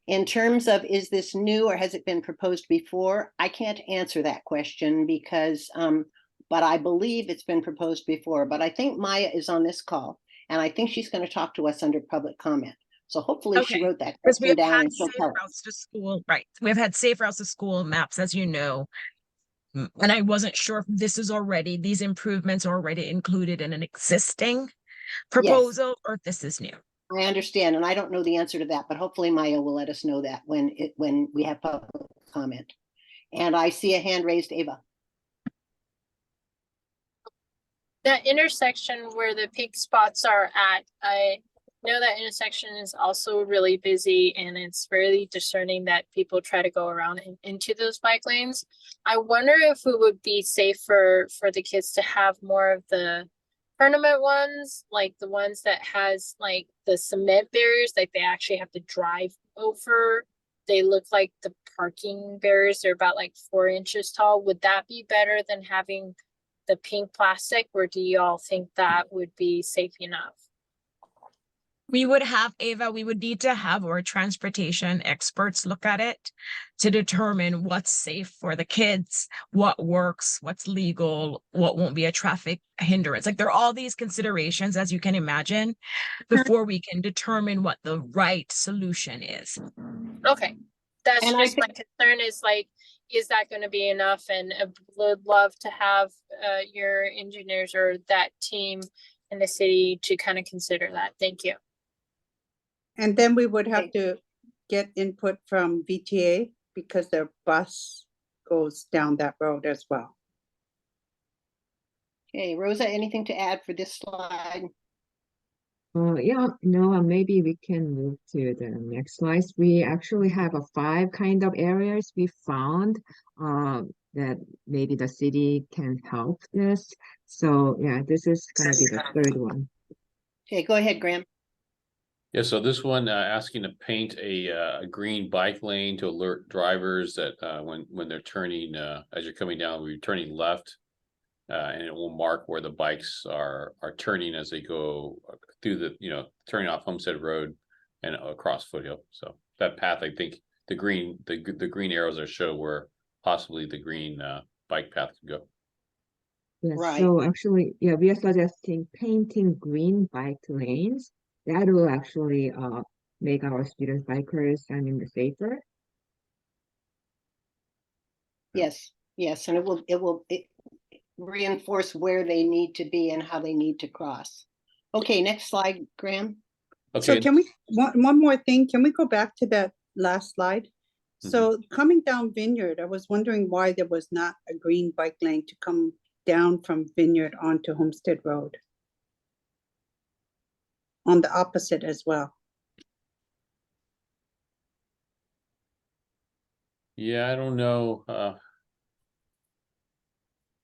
In terms of, is this new or has it been proposed before? I can't answer that question because, but I believe it's been proposed before. But I think Maya is on this call, and I think she's going to talk to us under public comment. So hopefully she Okay, wrote that because we question have down had and she'll safe tell us. routes to school, right? We've had safe routes to school maps, as you know. And I wasn't sure if these improvements are already included in an existing proposal or if this is new. I understand, and I don't know the answer to that, but hopefully Maya will let us know that when we have public comment. And I see a hand raised, Ava. That intersection where the pink spots are at, I know that intersection is also really busy, and it's fairly discerning that people try to go around into those bike lanes. I wonder if it would be safer for the kids to have more of the tournament ones, like the ones that has like the cement barriers, like they actually have to drive over. They look like the parking barriers. They're about like 4 inches tall. Would that be better than having the pink plastic, or do y'all think that would be safe enough? We would need to have our transportation experts look at it to determine what's safe for the kids, what works, what's legal, what won't be a traffic hindrance. Like there are all these considerations, as you can imagine, before we can determine what the right solution is. Okay, that's And I just my concern is like, is that going to be enough? And I would love to have your engineers or that team in the city to kind of consider that. Thank you. And then we would have to get input from VTA because their bus goes down that road as well. Okay, Rosa, anything to add for this slide? Yeah, no, maybe we can move to the next slide. We actually have 5 kind of areas we found that maybe the city can help this. So yeah, this is gonna be the third one. Okay, go ahead, Graham. Yeah, so this one asking to paint a green bike lane to alert drivers that when they're turning as you're coming down, we're turning left, and it will mark where the bikes are turning as they go through the turning off Homestead Road and across Foothill. So that path, I think the green arrows are show where possibly the green bike path could go. Yes, Right. so actually, yeah, we are suggesting painting green bike lanes. That will actually make our students bikers, safer. Yes, yes, and it will reinforce where they need to be and how they need to cross. Okay, next slide, Graham. Okay. So can we, one more thing, can we go back to that last slide? So coming down Vineyard, I was wondering why there was not a green bike lane to come down from Vineyard onto Homestead Road. On the opposite as well. Yeah, I don't know.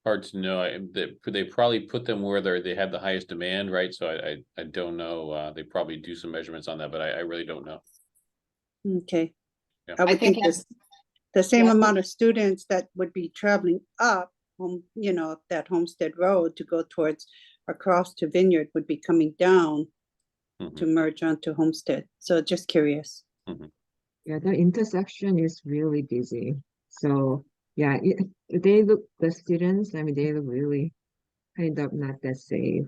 Hard to know. They probably put them where they have the highest demand, right? So I don't know. They probably do some measurements on that, but I really don't know. Okay. Yeah. I would think that's- the same yeah. amount of students that would be traveling up that Homestead Road to go towards across to Vineyard would be coming down to merge onto Homestead. So just curious. Yeah, the intersection is really busy. So yeah, the students, I mean, they look really kind of not that safe.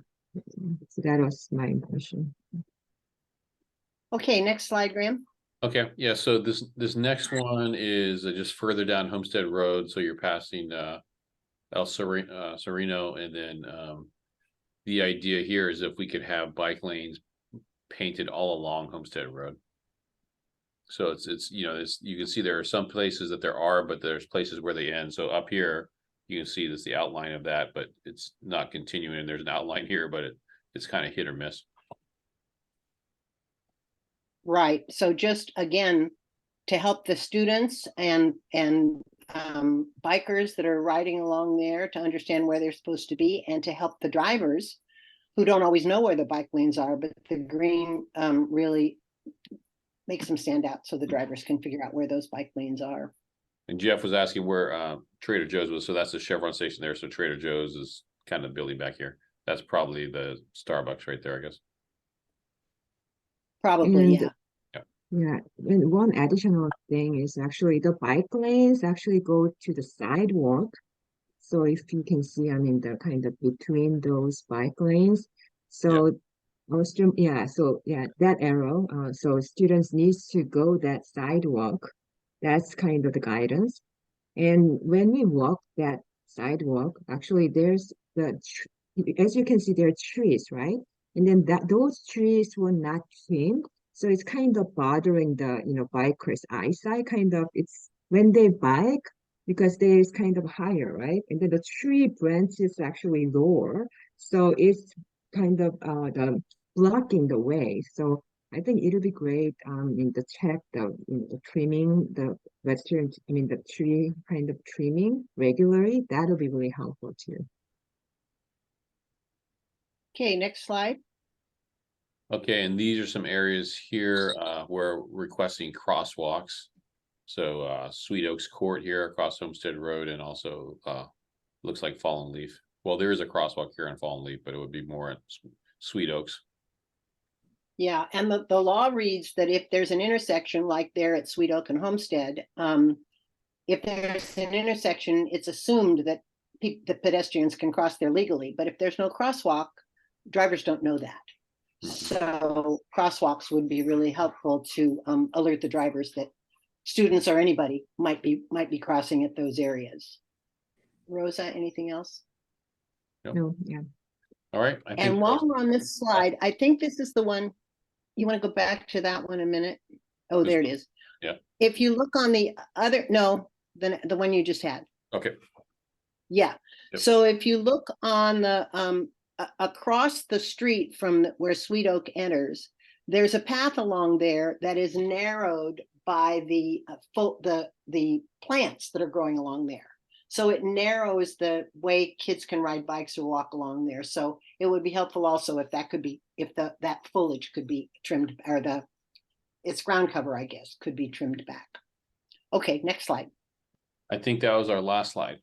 So that was my impression. Okay, next slide, Graham. Okay, yeah, so this next one is just further down Homestead Road, so you're passing El Sereno, and then the idea here is if we could have bike lanes painted all along Homestead Road. So it's you can see there are some places that there are, but there's places where they end. So up here, you can see this the outline of that, but it's not continuing, and there's an outline here, but it's kind of hit or miss. Right, so just again, to help the students and bikers that are riding along there to understand where they're supposed to be, and to help the drivers who don't always know where the bike lanes are, but the green really makes them stand out so the drivers can figure out where those bike lanes are. And Jeff was asking where Trader Joe's was, so that's the Chevron station there. So Trader Joe's is kind of building back here. That's probably the Starbucks right there, I guess. Probably, yeah. Yeah, and one additional thing is actually the bike lanes actually go to the sidewalk. So if you can see, I mean, the kind of between those bike lanes. So that arrow. So students needs to go that sidewalk. That's kind of the guidance. And when we walk that sidewalk, actually there's as you can see, there are trees, right? And then those trees were not trimmed. So it's kind of bothering the, bikers' eyesight, kind of. It's when they bike, because there's kind of higher, right? And then the tree branch is actually lower. So it's kind of blocking the way. So I think it'll be great in the check, the trimming, the tree kind of trimming regularly. That'll be really helpful too. Okay, next slide. Okay, and these are some areas here where we're requesting crosswalks. So Sweet Oaks Court here across Homestead Road, and also looks like Fallen Leaf. Well, there is a crosswalk here on Fallen Leaf, but it would be more at Sweet Oaks. Yeah, and the law reads that if there's an intersection like there at Sweet Oak and Homestead, if there's an intersection, it's assumed that the pedestrians can cross there legally. But if there's no crosswalk, drivers don't know that. So crosswalks would be really helpful to alert the drivers that students or anybody might be crossing at those areas. Rosa, anything else? No, yeah. All right. And while we're on this slide, I think this is the one. You want to go back to that one a minute? Oh, there it is. Yeah. If you look on the other, no, the one you just had. Okay. Yeah. Yep. So if you look on the across the street from where Sweet Oak enters, there's a path along there that is narrowed by the plants that are growing along there. So it narrows the way kids can ride bikes or walk along there. So it would be helpful also if that foliage could be trimmed, or its ground cover, I guess, could be trimmed back. Okay, next slide. I think that was our last slide.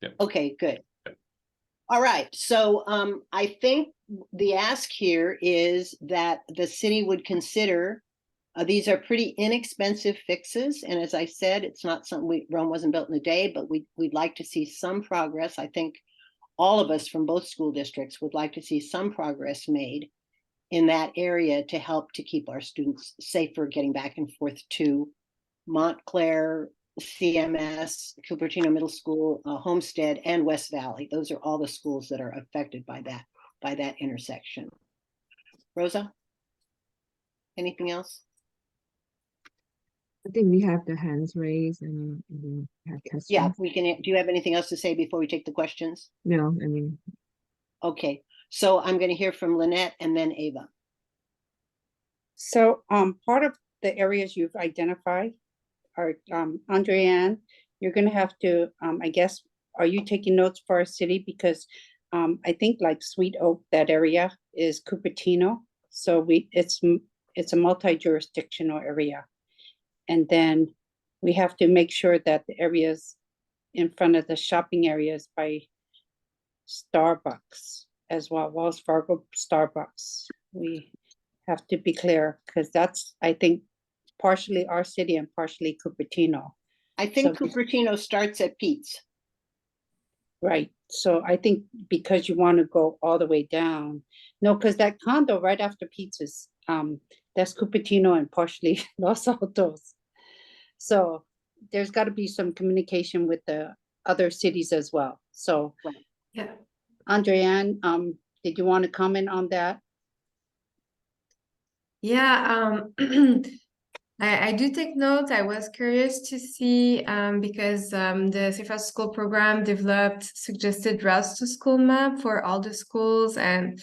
Yep. Okay, good. All right, so I think the ask here is that the city would consider, these are pretty inexpensive fixes. And as I said, it's not something Rome wasn't built in a day, but we'd like to see some progress. I think all of us from both school districts would like to see some progress made in that area to help to keep our students safer getting back and forth to Montclair, CMS, Cupertino Middle School, Homestead, and West Valley. Those are all the schools that are affected by that intersection. Rosa, anything else? I think we have the hands raised and we have questions. Yeah, we can. Do you have anything else to say before we take the questions? No, I mean. Okay, so I'm going to hear from Lynette and then Ava. So part of the areas you've identified are, Andreanne, you're going to have to, I guess, are you taking notes for our city? Because I think like Sweet Oak, that area is Cupertino. So it's a multi-jurisdictional area. And then we have to make sure that the areas in front of the shopping areas by Starbucks as well, Wells Fargo Starbucks. We have to be clear because that's, I think, partially our city and partially Cupertino. I think So- Cupertino starts at Pete's. Right. So I think because you want to go all the way down. No, because that condo right after Pete's, that's Cupertino and partially Los Altos. So there's got to be some communication with the other cities as well. So Yeah. Andreanne, did you want to comment on that? Yeah, I do take notes. I was curious to see because the Safer School program developed suggested routes to school map for all the schools, and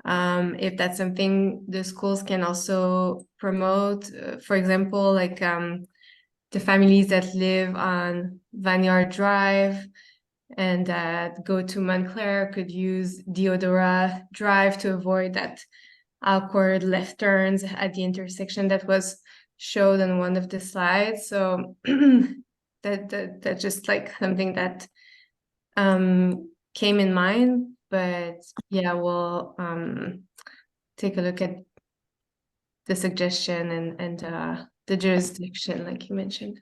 if that's something the schools can also promote. For example, like the families that live on Vineyard Drive and that go to Montclair could use Deodora Drive to avoid that awkward left turns at the intersection that was showed on one of the slides. So that just like something that came in mind. But yeah, we'll take a look at the suggestion and the jurisdiction, like you mentioned.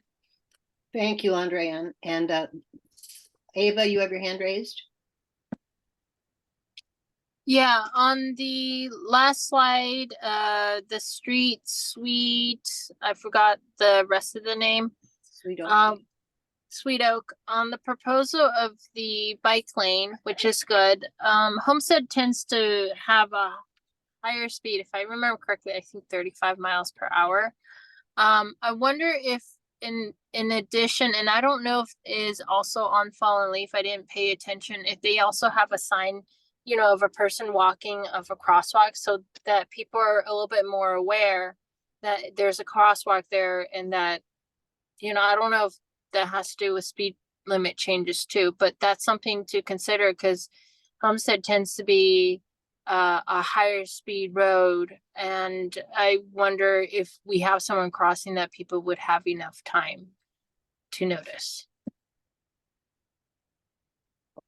Thank you, Andreanne. And Ava, you have your hand raised? Yeah, on the last slide, the street suite, I forgot the rest of the name. Sweet Oak. Sweet Oak, on the proposal of the bike lane, which is good. Homestead tends to have a higher speed, if I remember correctly, I think 35 miles per hour. I wonder if in addition, and I don't know if it is also on Fallen Leaf, I didn't pay attention, if they also have a sign, you know, of a person walking of a crosswalk so that people are a little bit more aware that there's a crosswalk there and that, you know, I don't know if that has to do with speed limit changes too, but that's something to consider because Homestead tends to be a higher speed road. And I wonder if we have someone crossing that people would have enough time to notice.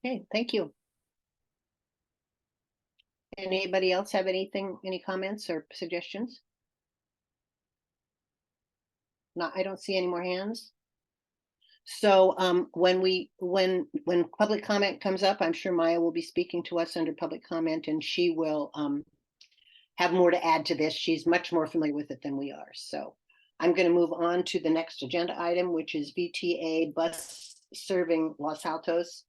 Okay, thank you. Anybody else have anything, any comments or suggestions? No, I don't see any more hands. So when public comment comes up, I'm sure Maya will be speaking to us under public comment and she will have more to add to this. She's much more familiar with it than we are. So I'm going to move on to the next agenda item, which is VTA bus serving Los Altos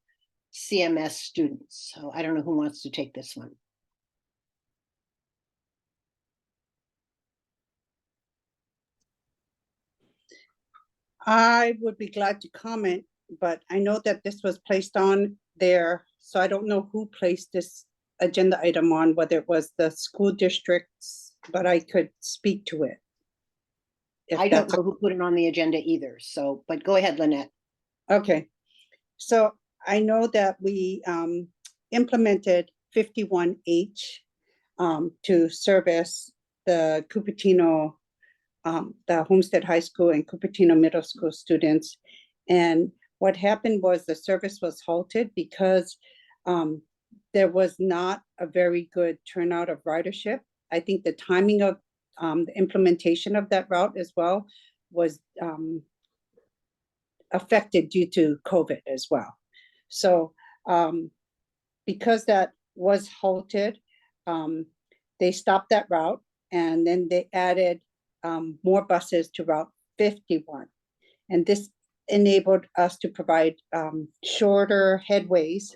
CMS students. So I don't know who wants to take this one. I would be glad to comment, but I know that this was placed on there, so I don't know who placed this agenda item on, whether it was the school districts, but I could speak to it. If I don't that's know who put it on the agenda either. So, but go ahead, Lynette. okay. So I know that we implemented 51H to service the Cupertino, the Homestead High School and Cupertino Middle School students. And what happened was the service was halted because there was not a very good turnout of ridership. I think the timing of the implementation of that route as well was affected due to COVID as well. So because that was halted, they stopped that route and then they added more buses to Route 51. And this enabled us to provide shorter headways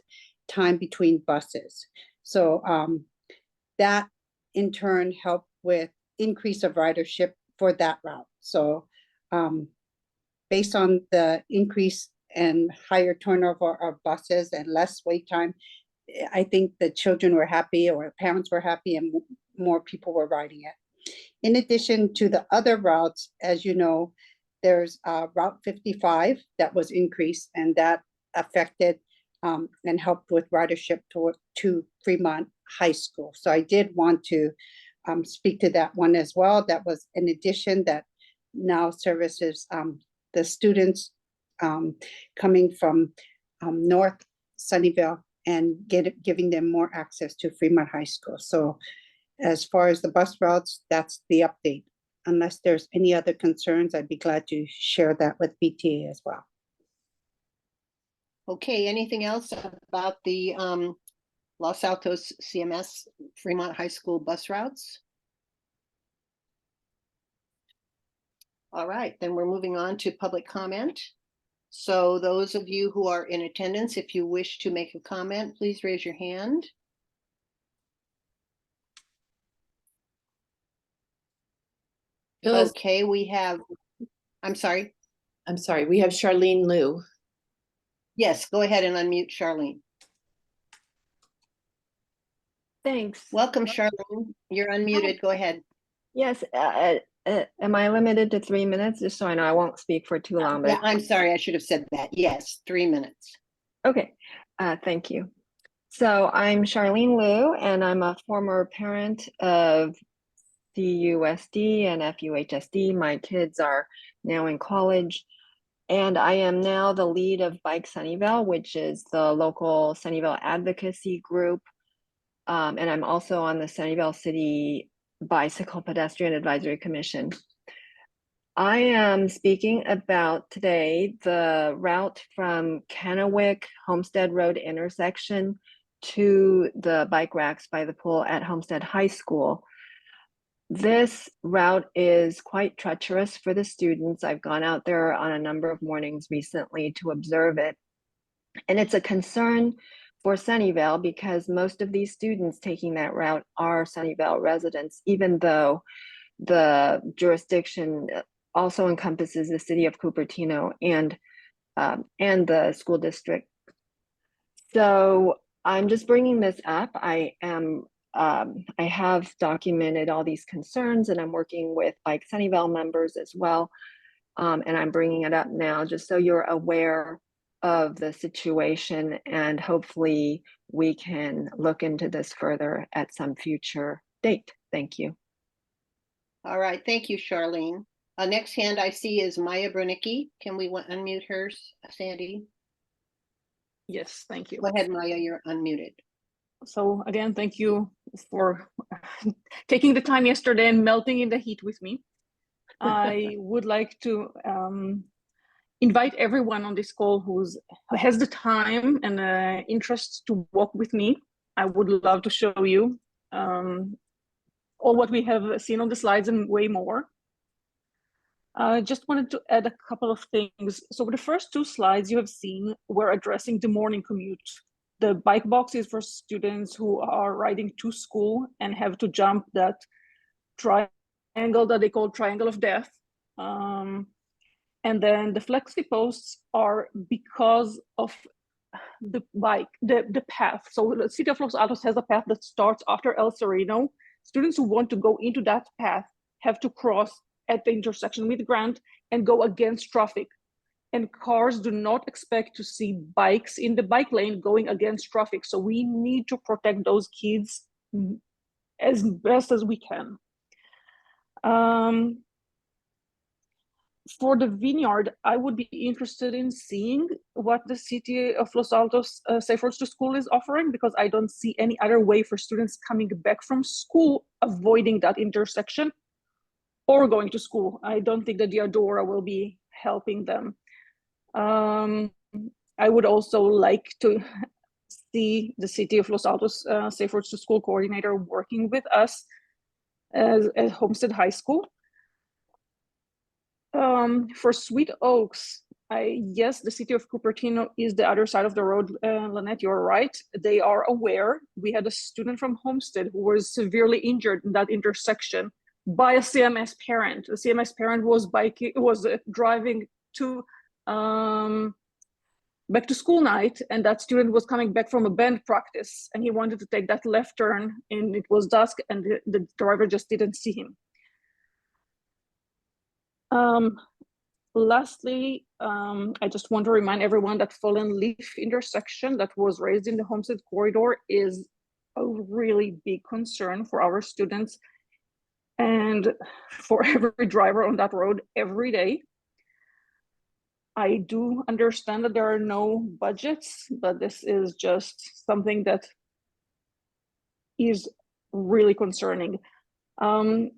time between buses. So that in turn helped with increase of ridership for that route. So based on the increase and higher turnover of buses and less wait time, I think the children were happy or parents were happy and more people were riding it. In addition to the other routes, as you know, there's Route 55 that was increased and that affected and helped with ridership to Fremont High School. So I did want to speak to that one as well. That was an addition that now services the students coming from North Sunnyvale and giving them more access to Fremont High School. So as far as the bus routes, that's the update. Unless there's any other concerns, I'd be glad to share that with BTA as well. Okay, anything else about the Los Altos CMS Fremont High School bus routes? All right, then we're moving on to public comment. So those of you who are in attendance, if you wish to make a comment, please raise your hand. Phyllis, Okay, we have, I'm sorry. I'm sorry, we have Charlene Liu. Yes, go ahead and unmute Charlene. Thanks. Welcome, Charlene. You're unmuted. Go ahead. Yes, am I limited to 3 minutes? Just so I know I won't speak for too long. Yeah, I'm sorry, I should have said that. Yes, 3 minutes. Okay, thank you. So I'm Charlene Liu, and I'm a former parent of CUSD and FUHSD. My kids are now in college, and I am now the lead of Bike Sunnyvale, which is the local Sunnyvale advocacy group. And I'm also on the Sunnyvale City Bicycle Pedestrian Advisory Commission. I am speaking about today the route from Kennewick Homestead Road intersection to the bike racks by the pool at Homestead High School. This route is quite treacherous for the students. I've gone out there on a number of mornings recently to observe it. And it's a concern for Sunnyvale because most of these students taking that route are Sunnyvale residents, even though the jurisdiction also encompasses the city of Cupertino and the school district. So I'm just bringing this up. I have documented all these concerns, and I'm working with Bike Sunnyvale members as well. And I'm bringing it up now just so you're aware of the situation, and hopefully we can look into this further at some future date. Thank you. All right, thank you, Charlene. Next hand I see is Maya Brunicki. Can we unmute her, Sandy? Yes, thank you. Go ahead, Maya, you're unmuted. So again, thank you for taking the time yesterday and melting in the heat with me. I would like to invite everyone on this call who has the time and interest to walk with me. I would love to show you all what we have seen on the slides and way more. I just wanted to add a couple of things. So the first two slides you have seen were addressing the morning commute. The bike box is for students who are riding to school and have to jump that triangle that they call triangle of death. And then the flexi posts are because of the path. So the city of Los Altos has a path that starts after El Sereno. Students who want to go into that path have to cross at the intersection with Grant and go against traffic. And cars do not expect to see bikes in the bike lane going against traffic. So we need to protect those kids as best as we can. For the vineyard, I would be interested in seeing what the city of Los Altos Safe Roads to School is offering, because I don't see any other way for students coming back from school avoiding that intersection or going to school. I don't think that the Adora will be helping them. I would also like to see the city of Los Altos Safe Roads to School coordinator working with us at Homestead High School. For Sweet Oaks, yes, the city of Cupertino is the other side of the road. Lynette, you're right. They are aware. We had a student from Homestead who was severely injured in that intersection by a CMS parent. The CMS parent was driving to back to school night, and that student was coming back from a band practice, and he wanted to take that left turn, and it was dusk, and the driver just didn't see him. Lastly, I just want to remind everyone that Fallen Leaf intersection that was raised in the Homestead corridor is a really big concern for our students and for every driver on that road every day. I do understand that there are no budgets, but this is just something that is really concerning. Another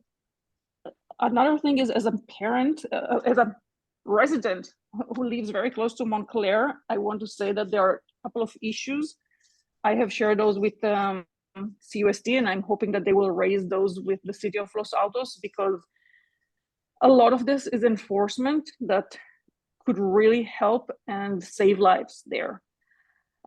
thing is, as a parent, as a resident who lives very close to Montclair, I want to say that there are a couple of issues. I have shared those with CUSD, and I'm hoping that they will raise those with the city of Los Altos, because a lot of this is enforcement that could really help and save lives there.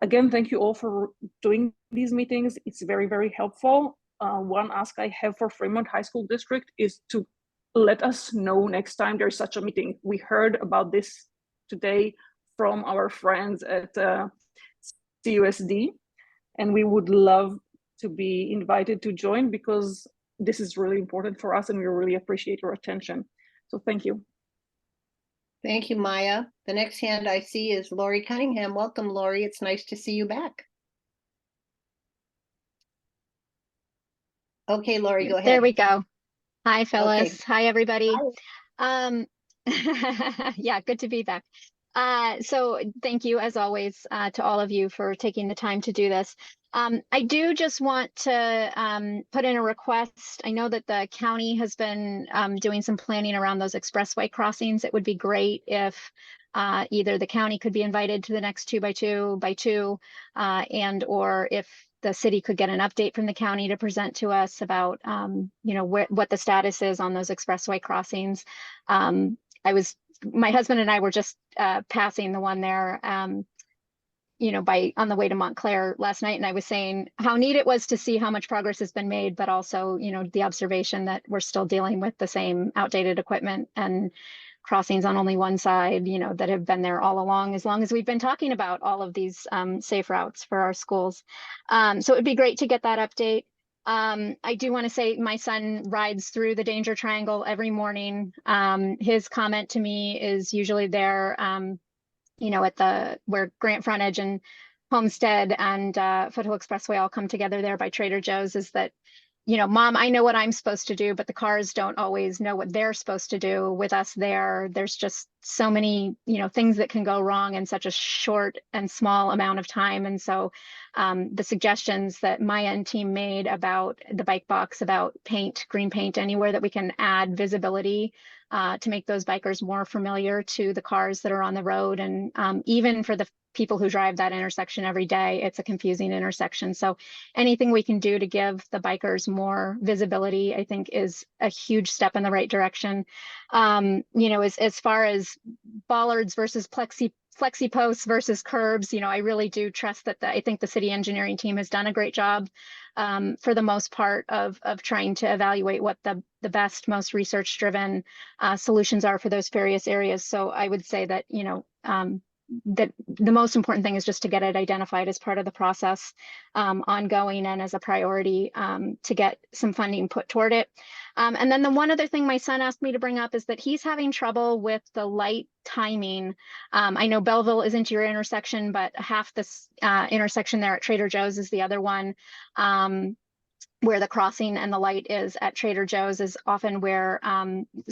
Again, thank you all for doing these meetings. It's very, very helpful. One ask I have for Fremont High School District is to let us know next time there's such a meeting. We heard about this today from our friends at CUSD, and we would love to be invited to join, because this is really important for us and we really appreciate your attention. So thank you. Thank you, Maya. The next hand I see is Lori Cunningham. Welcome, Lori. It's nice to see you back. Okay, Lori, go ahead. There we go. Hi, Okay. Phyllis. Hi, everybody. Hi. Yeah, good to be back. So thank you, as always, to all of you for taking the time to do this. I do just want to put in a request. I know that the county has been doing some planning around those expressway crossings. It would be great if either the county could be invited to the next 2x2 and or if the city could get an update from the county to present to us about you know, what the status is on those expressway crossings. My husband and I were just passing the one there, you know, on the way to Montclair last night, and I was saying how neat it was to see how much progress has been made, but also, you know, the observation that we're still dealing with the same outdated equipment and crossings on only one side, you know, that have been there all along, as long as we've been talking about all of these safe routes for our schools. So it'd be great to get that update. I do want to say my son rides through the danger triangle every morning. His comment to me is usually there, you know, at where Grant Frontage and Homestead and Foothill Expressway all come together there by Trader Joe's, is that, you know, Mom, I know what I'm supposed to do, but the cars don't always know what they're supposed to do with us there. There's just so many, you know, things that can go wrong in such a short and small amount of time. And so the suggestions that Maya and team made about the bike box, about green paint, anywhere that we can add visibility to make those bikers more familiar to the cars that are on the road. And even for the people who drive that intersection every day, it's a confusing intersection. So anything we can do to give the bikers more visibility, I think, is a huge step in the right direction. You know, as far as bollards versus flexi posts versus curbs, you know, I really do trust that I think the city engineering team has done a great job for the most part of trying to evaluate what the best, most research-driven solutions are for those various areas. So I would say that, you know, that the most important thing is just to get it identified as part of the process ongoing and as a priority to get some funding put toward it. And then the one other thing my son asked me to bring up is that he's having trouble with the light timing. I know Belleville isn't your intersection, but half this intersection there at Trader Joe's is the other one. Where the crossing and the light is at Trader Joe's is often where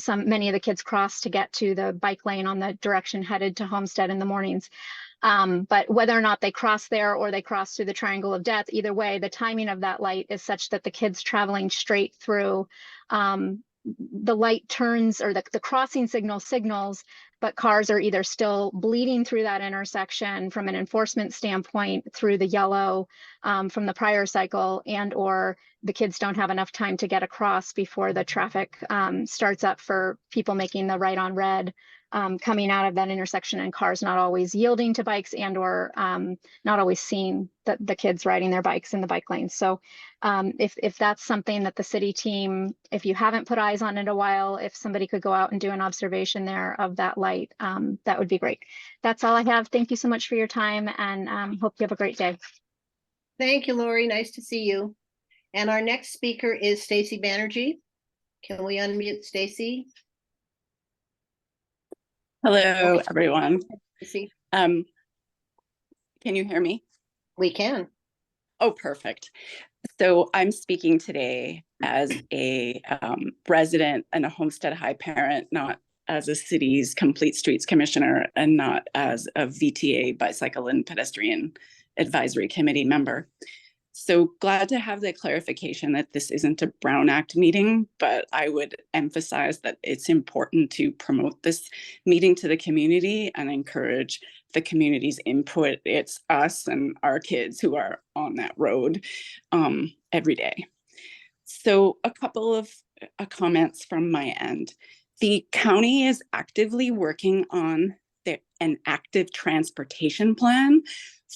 many of the kids cross to get to the bike lane on the direction headed to Homestead in the mornings. But whether or not they cross there or they cross through the Triangle of Death, either way, the timing of that light is such that the kids traveling straight through, the light turns, or the crossing signals, but cars are either still bleeding through that intersection from an enforcement standpoint through the yellow from the prior cycle, and or the kids don't have enough time to get across before the traffic starts up for people making the right on red coming out of that intersection, and cars not always yielding to bikes and or not always seeing the kids riding their bikes in the bike lanes. So if that's something that the city team, if you haven't put eyes on it a while, if somebody could go out and do an observation there of that light, that would be great. That's all I have. Thank you so much for your time, and hope you have a great day. Thank you, Lori. Nice to see you. And our next speaker is Stacy Banerjee. Can we unmute Stacy? Hello, everyone. See, Can you hear me? we can. Oh, perfect. So I'm speaking today as a resident and a Homestead High parent, not as a city's Complete Streets Commissioner and not as a VTA Bicycle and Pedestrian Advisory Committee member. So glad to have the clarification that this isn't a Brown Act meeting, but I would emphasize that it's important to promote this meeting to the community and encourage the community's input. It's us and our kids who are on that road every day. So a couple of comments from my end. The county is actively working on an active transportation plan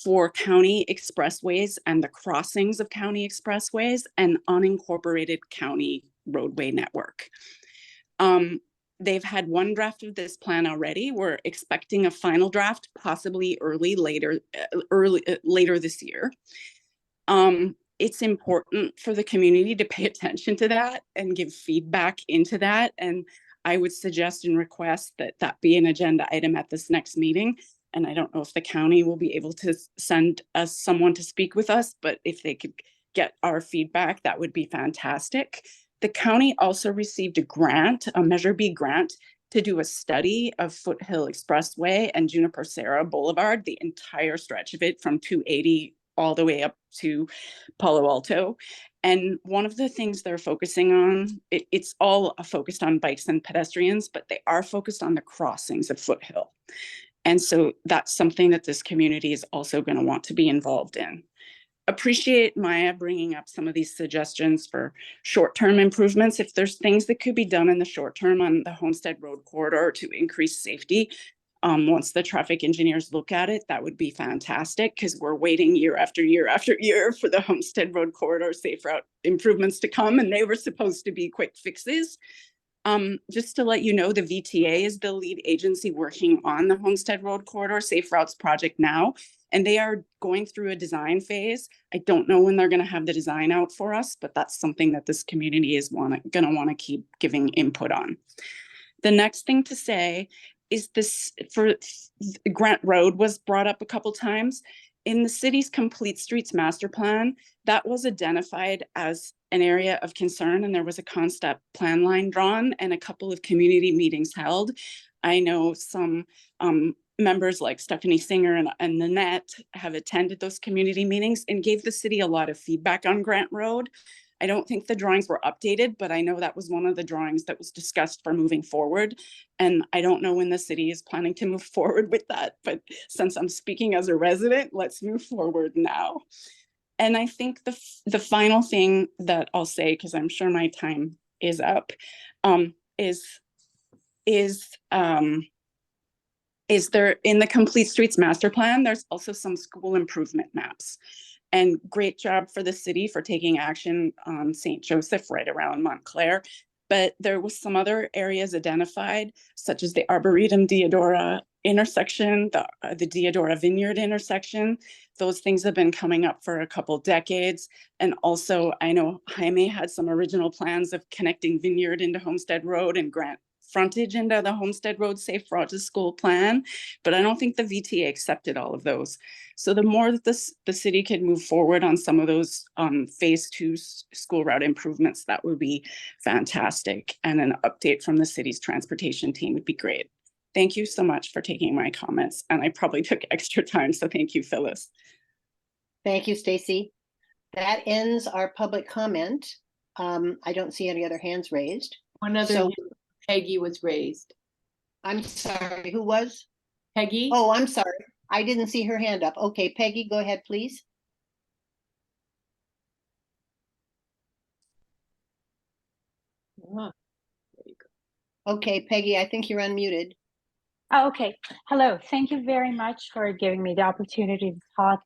for county expressways and the crossings of county expressways and unincorporated county roadway network. They've had one draft of this plan already. We're expecting a final draft, possibly later this year. It's important for the community to pay attention to that and give feedback into that. And I would suggest and request that that be an agenda item at this next meeting. And I don't know if the county will be able to send us someone to speak with us, but if they could get our feedback, that would be fantastic. The county also received a grant, a Measure B grant, to do a study of Foothill Expressway and Juniper Serra Boulevard, the entire stretch of it from 280 all the way up to Palo Alto. And one of the things they're focusing on, it's all focused on bikes and pedestrians, but they are focused on the crossings of Foothill. And so that's something that this community is also going to want to be involved in. Appreciate Maya bringing up some of these suggestions for short-term improvements. If there's things that could be done in the short term on the Homestead Road corridor to increase safety, once the traffic engineers look at it, that would be fantastic, because we're waiting year after year after year for the Homestead Road corridor safe route improvements to come, and they were supposed to be quick fixes. Just to let you know, the VTA is the lead agency working on the Homestead Road corridor safe routes project now, and they are going through a design phase. I don't know when they're going to have the design out for us, but that's something that this community is going to want to keep giving input on. The next thing to say is this: for Grant Road was brought up a couple times. In the city's Complete Streets Master Plan, that was identified as an area of concern, and there was a concept plan line drawn and a couple of community meetings held. I know some members like Stephanie Singer and Nanette have attended those community meetings and gave the city a lot of feedback on Grant Road. I don't think the drawings were updated, but I know that was one of the drawings that was discussed for moving forward. And I don't know when the city is planning to move forward with that, but since I'm speaking as a resident, let's move forward now. And I think the final thing that I'll say, because I'm sure my time is up, is there in the Complete Streets Master Plan, there's also some school improvement maps. And great job for the city for taking action on St. Joseph right around Montclair. But there was some other areas identified, such as the Arboretum Deodora intersection, the Deodora Vineyard intersection. Those things have been coming up for a couple decades. And also, I know Jaime had some original plans of connecting Vineyard into Homestead Road and Grant frontage into the Homestead Road Safe Route to School plan, but I don't think the VTA accepted all of those. So the more that the city can move forward on some of those phase 2 school route improvements, that would be fantastic. And an update from the city's transportation team would be great. Thank you so much for taking my comments. And I probably took extra time, so thank you, Phyllis. Thank you, Stacy. That ends our public comment. I don't see any other hands raised. One other Peggy was raised. I'm sorry, who was? Peggy? Oh, I'm sorry. I didn't see her hand up. Okay, Peggy, go ahead, please. Ah, there you go. Okay, Peggy, I think you're unmuted. Oh, okay. Hello. Thank you very much for giving me the opportunity to talk.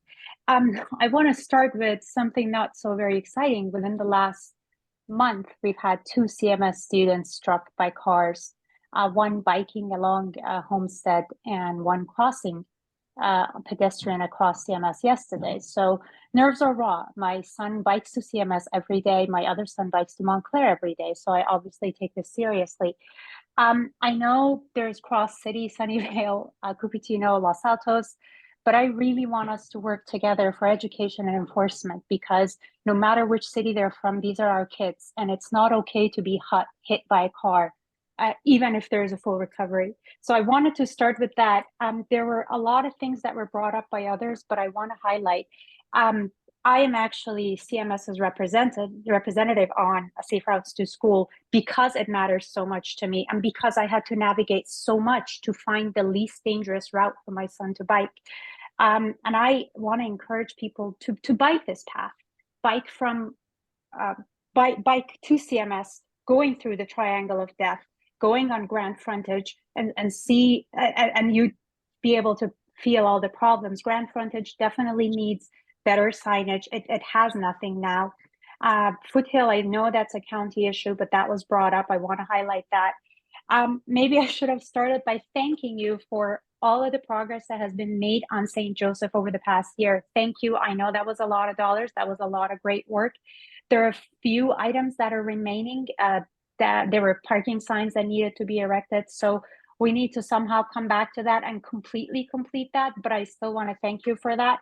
I want to start with something not so very exciting. Within the last month, we've had 2 CMS students struck by cars, one biking along Homestead and one crossing pedestrian across CMS yesterday. So nerves are raw. My son bikes to CMS every day. My other son bikes to Montclair every day. So I obviously take this seriously. I know there's Cross City, Sunnyvale, Cupertino, Los Altos, but I really want us to work together for education and enforcement because no matter which city they're from, these are our kids, and it's not okay to be hit by a car, even if there's a full recovery. So I wanted to start with that. There were a lot of things that were brought up by others, but I want to highlight. I am actually CMS's representative on Safe Routes to School because it matters so much to me and because I had to navigate so much to find the least dangerous route for my son to bike. And I want to encourage people to bike this path, bike from bike to CMS, going through the triangle of death, going on Grand Frontage and see, and you be able to feel all the problems. Grand Frontage definitely needs better signage. It has nothing now. Foothill, I know that's a county issue, but that was brought up. I want to highlight that. Maybe I should have started by thanking you for all of the progress that has been made on St. Joseph over the past year. Thank you. I know that was a lot of dollars. That was a lot of great work. There are a few items that are remaining, that there were parking signs that needed to be erected. So we need to somehow come back to that and completely complete that, but I still want to thank you for that.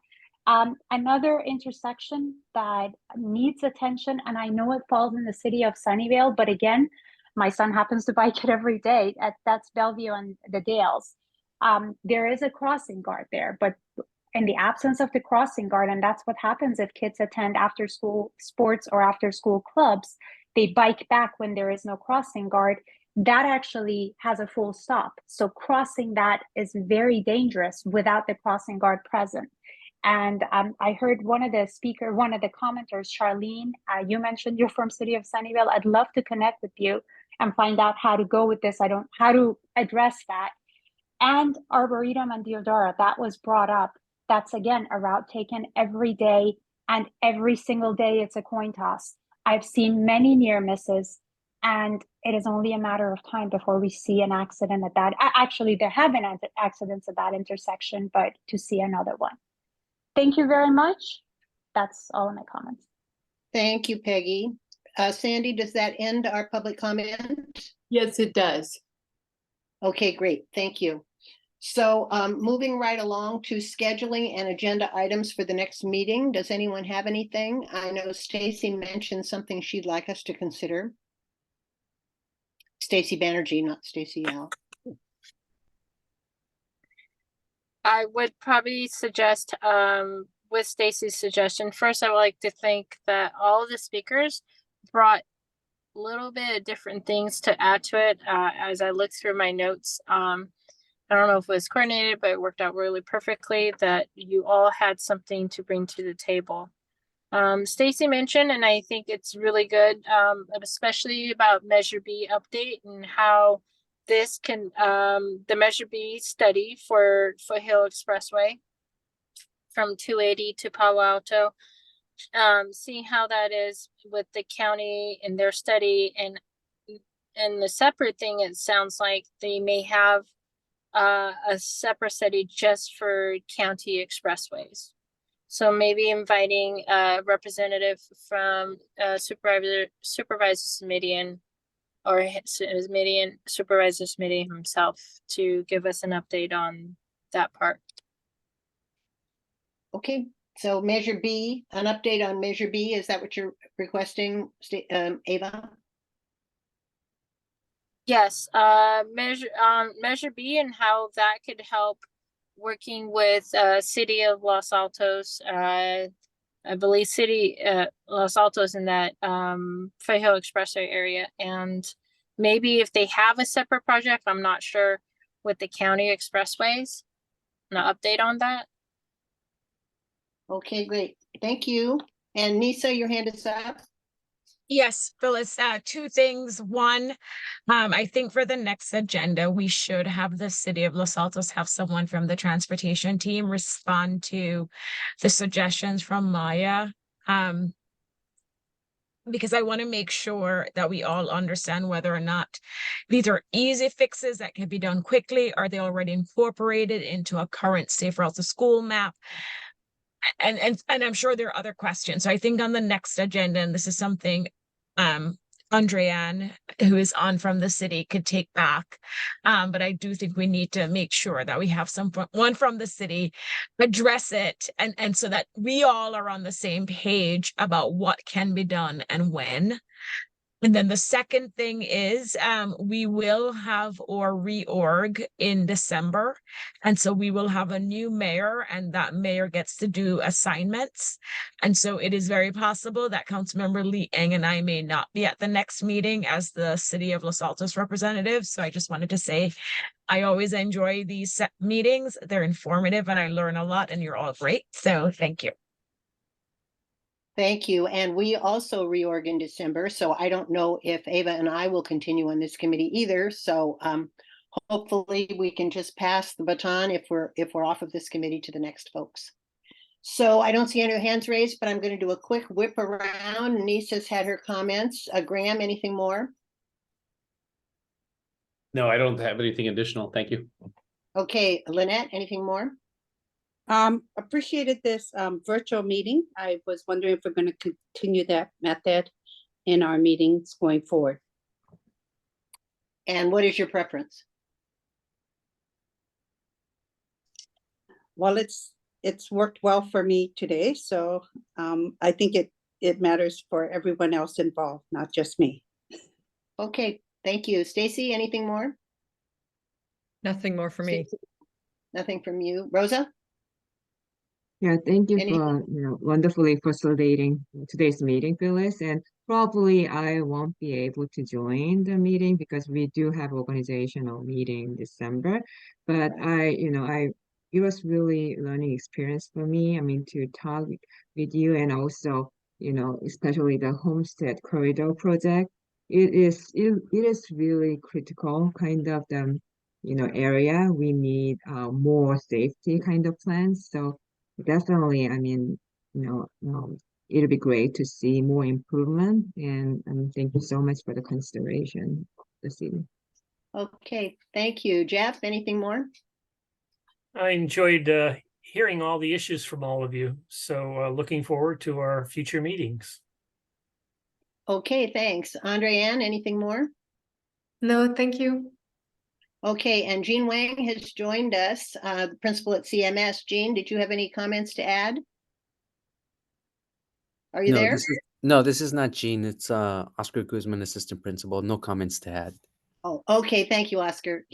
Another intersection that needs attention, and I know it falls in the city of Sunnyvale, but again, my son happens to bike it every day. That's Bellevue and the Dales. There is a crossing guard there, but in the absence of the crossing guard, and that's what happens if kids attend after school sports or after school clubs, they bike back when there is no crossing guard. That actually has a full stop. So crossing that is very dangerous without the crossing guard present. And I heard one of the commenters, Charlene, you mentioned you're from City of Sunnyvale. I'd love to connect with you and find out how to go with this. How to address that. And Arboretum and Deodora, that was brought up. That's again a route taken every day, and every single day it's a coin toss. I've seen many near misses, and it is only a matter of time before we see an accident at that. Actually, there have been accidents at that intersection, but to see another one. Thank you very much. That's all of my comments. Thank you, Peggy. Sandy, does that end our public comment? Yes, it does. Okay, great. Thank you. So moving right along to scheduling and agenda items for the next meeting. Does anyone have anything? I know Stacy mentioned something she'd like us to consider. Stacy Banerjee, not Stacy Yao. I would probably suggest, with Stacy's suggestion, first I would like to think that all of the speakers brought a little bit of different things to add to it. As I looked through my notes, I don't know if it was coordinated, but it worked out really perfectly that you all had something to bring to the table. Stacy mentioned, and I think it's really good, especially about Measure B update and how this can, the Measure B study for Foothill Expressway from 280 to Palo Alto, seeing how that is with the county and their study, and the separate thing, it sounds like they may have a separate study just for county expressways. So maybe inviting a representative from Supervisors Median or Median Supervisors Median himself to give us an update on that part. Okay, so Measure B, an update on Measure B, is that what you're requesting, Ava? Yes, Measure B and how that could help working with City of Los Altos. I believe City Los Altos in that Foothill Expressway area, and maybe if they have a separate project, I'm not sure, with the county expressways, an update on that. Okay, great. Thank you. And Nisa, your hand is up. Yes, Phyllis, two things. One, I think for the next agenda, we should have the City of Los Altos have someone from the transportation team respond to the suggestions from Maya. Because I want to make sure that we all understand whether or not these are easy fixes that can be done quickly. Are they already incorporated into a current Safe Routes to School map? And I'm sure there are other questions. So I think on the next agenda, and this is something Andreanne, who is on from the city, could take back. But I do think we need to make sure that we have one from the city address it, and so that we all are on the same page about what can be done and when. And then the second thing is we will have our reorg in December. And so we will have a new mayor, and that mayor gets to do assignments. And so it is very possible that Councilmember Lee Eng and I may not be at the next meeting as the City of Los Altos representative. So I just wanted to say, I always enjoy these set meetings. They're informative and I learn a lot, and you're all great. So thank you. Thank you. And we also reorg in December, so I don't know if Ava and I will continue on this committee either. So hopefully we can just pass the baton if we're off of this committee to the next folks. So I don't see any hands raised, but I'm going to do a quick whip around. Nisa's had her comments. Graham, anything more? No, I don't have anything additional. Thank you. Okay, Lynette, anything more? Appreciated this virtual meeting. I was wondering if we're going to continue that method in our meetings going forward. And what is your preference? Well, it's worked well for me today, so I think it matters for everyone else involved, not just me. Okay, thank you. Stacy, anything more? Nothing more for me. Nothing from you. Rosa? Yeah, thank you Anything? for wonderfully facilitating today's meeting, Phyllis. And probably I won't be able to join the meeting because we do have organizational meeting in December. But it was really learning experience for me. I mean, to talk with you, and also, especially the Homestead Corridor project. It is really critical kind of the area. We need more safety kind of plans. So definitely, I mean, it'll be great to see more improvement, and thank you so much for the consideration this evening. Okay, thank you. Jeff, anything more? I enjoyed hearing all the issues from all of you. So looking forward to our future meetings. Okay, thanks. Andreanne, anything more? No, thank you. Okay, and Jean Wang has joined us, the principal at CMS. Jean, did you have any comments to add? Are you there? This is not Jean. It's Oscar Guzman, assistant principal. No comments to add. Oh, okay. Thank you, Oscar.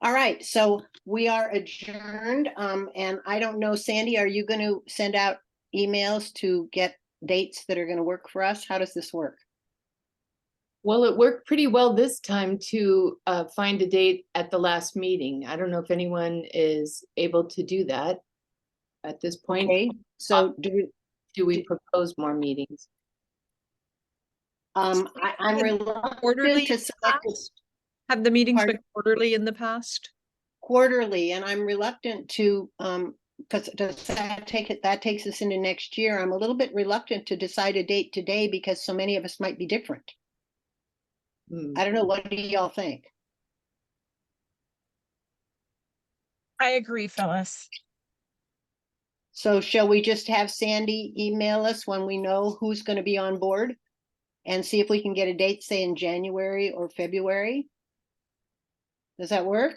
All right, so we are adjourned. And I don't know, Sandy, are you going to send out emails to get dates that are going to work for us? How does this work? Well, it worked pretty well this time to find a date at the last meeting. I don't know if anyone is able to do that at this point. Okay, so do we propose more meetings? I'm reluctant to select this. Have the meetings been quarterly in the past? Quarterly, and I'm reluctant to because that takes us into next year. I'm a little bit reluctant to decide a date today because so many of us might be different. I don't know. What do y'all think? I agree, Phyllis. So shall we just have Sandy email us when we know who's going to be on board and see if we can get a date, say in January or February? Does that work?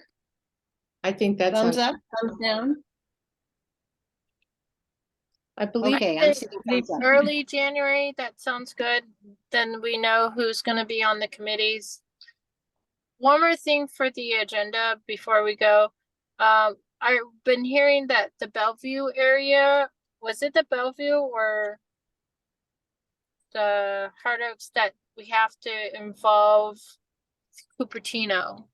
I think that's thumbs up, thumbs down. I believe Okay, I'm seeing thumbs up. Early January, that sounds good. Then we know who's going to be on the committees. One more thing for the agenda before we go. I've been hearing that the Bellevue area, was it the Bellevue or the Hard Oaks, that we have to involve Cupertino?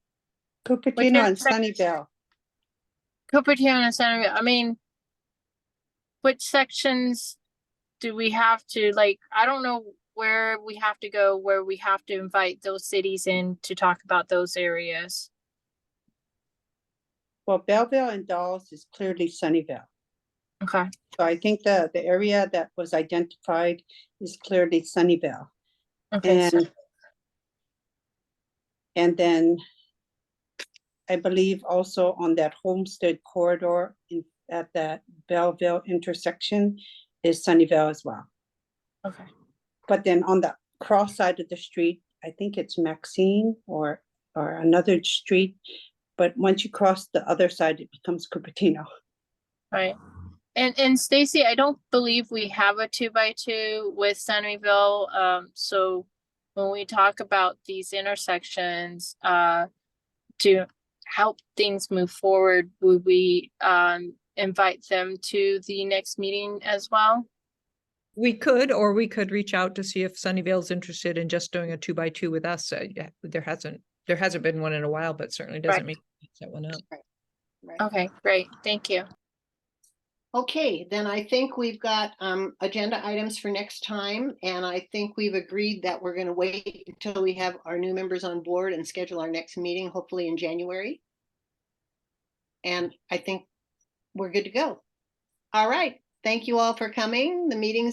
Cupertino and Sunnyvale. Cupertino and Sunnyvale. I mean, which sections do we have to, like, I don't know where we have to go, where we have to invite those cities in to talk about those areas. Well, Belleville and Dulles is clearly Sunnyvale. Okay. So I think the area that was identified is clearly Sunnyvale. Okay. And then I believe also on that Homestead corridor at that Belleville intersection is Sunnyvale as well. Okay. But then on the cross side of the street I think it's Maxine or another street. But once you cross the other side, it becomes Cupertino. Right. And Stacy, I don't believe we have a 2x2 with Sunnyvale. So when we talk about these intersections, to help things move forward, would we invite them to the next meeting as well? We could, or we could reach out to see if Sunnyvale's interested in just doing a 2x2 with us. Yeah, there hasn't been one in a while, but certainly doesn't Right. make that one up. Right. Okay, great. Thank you. Okay, then I think we've got agenda items for next time, and I think we've agreed that we're going to wait until we have our new members on board and schedule our next meeting, hopefully in January. And I think we're good to go. All right, thank you all for coming. The meeting's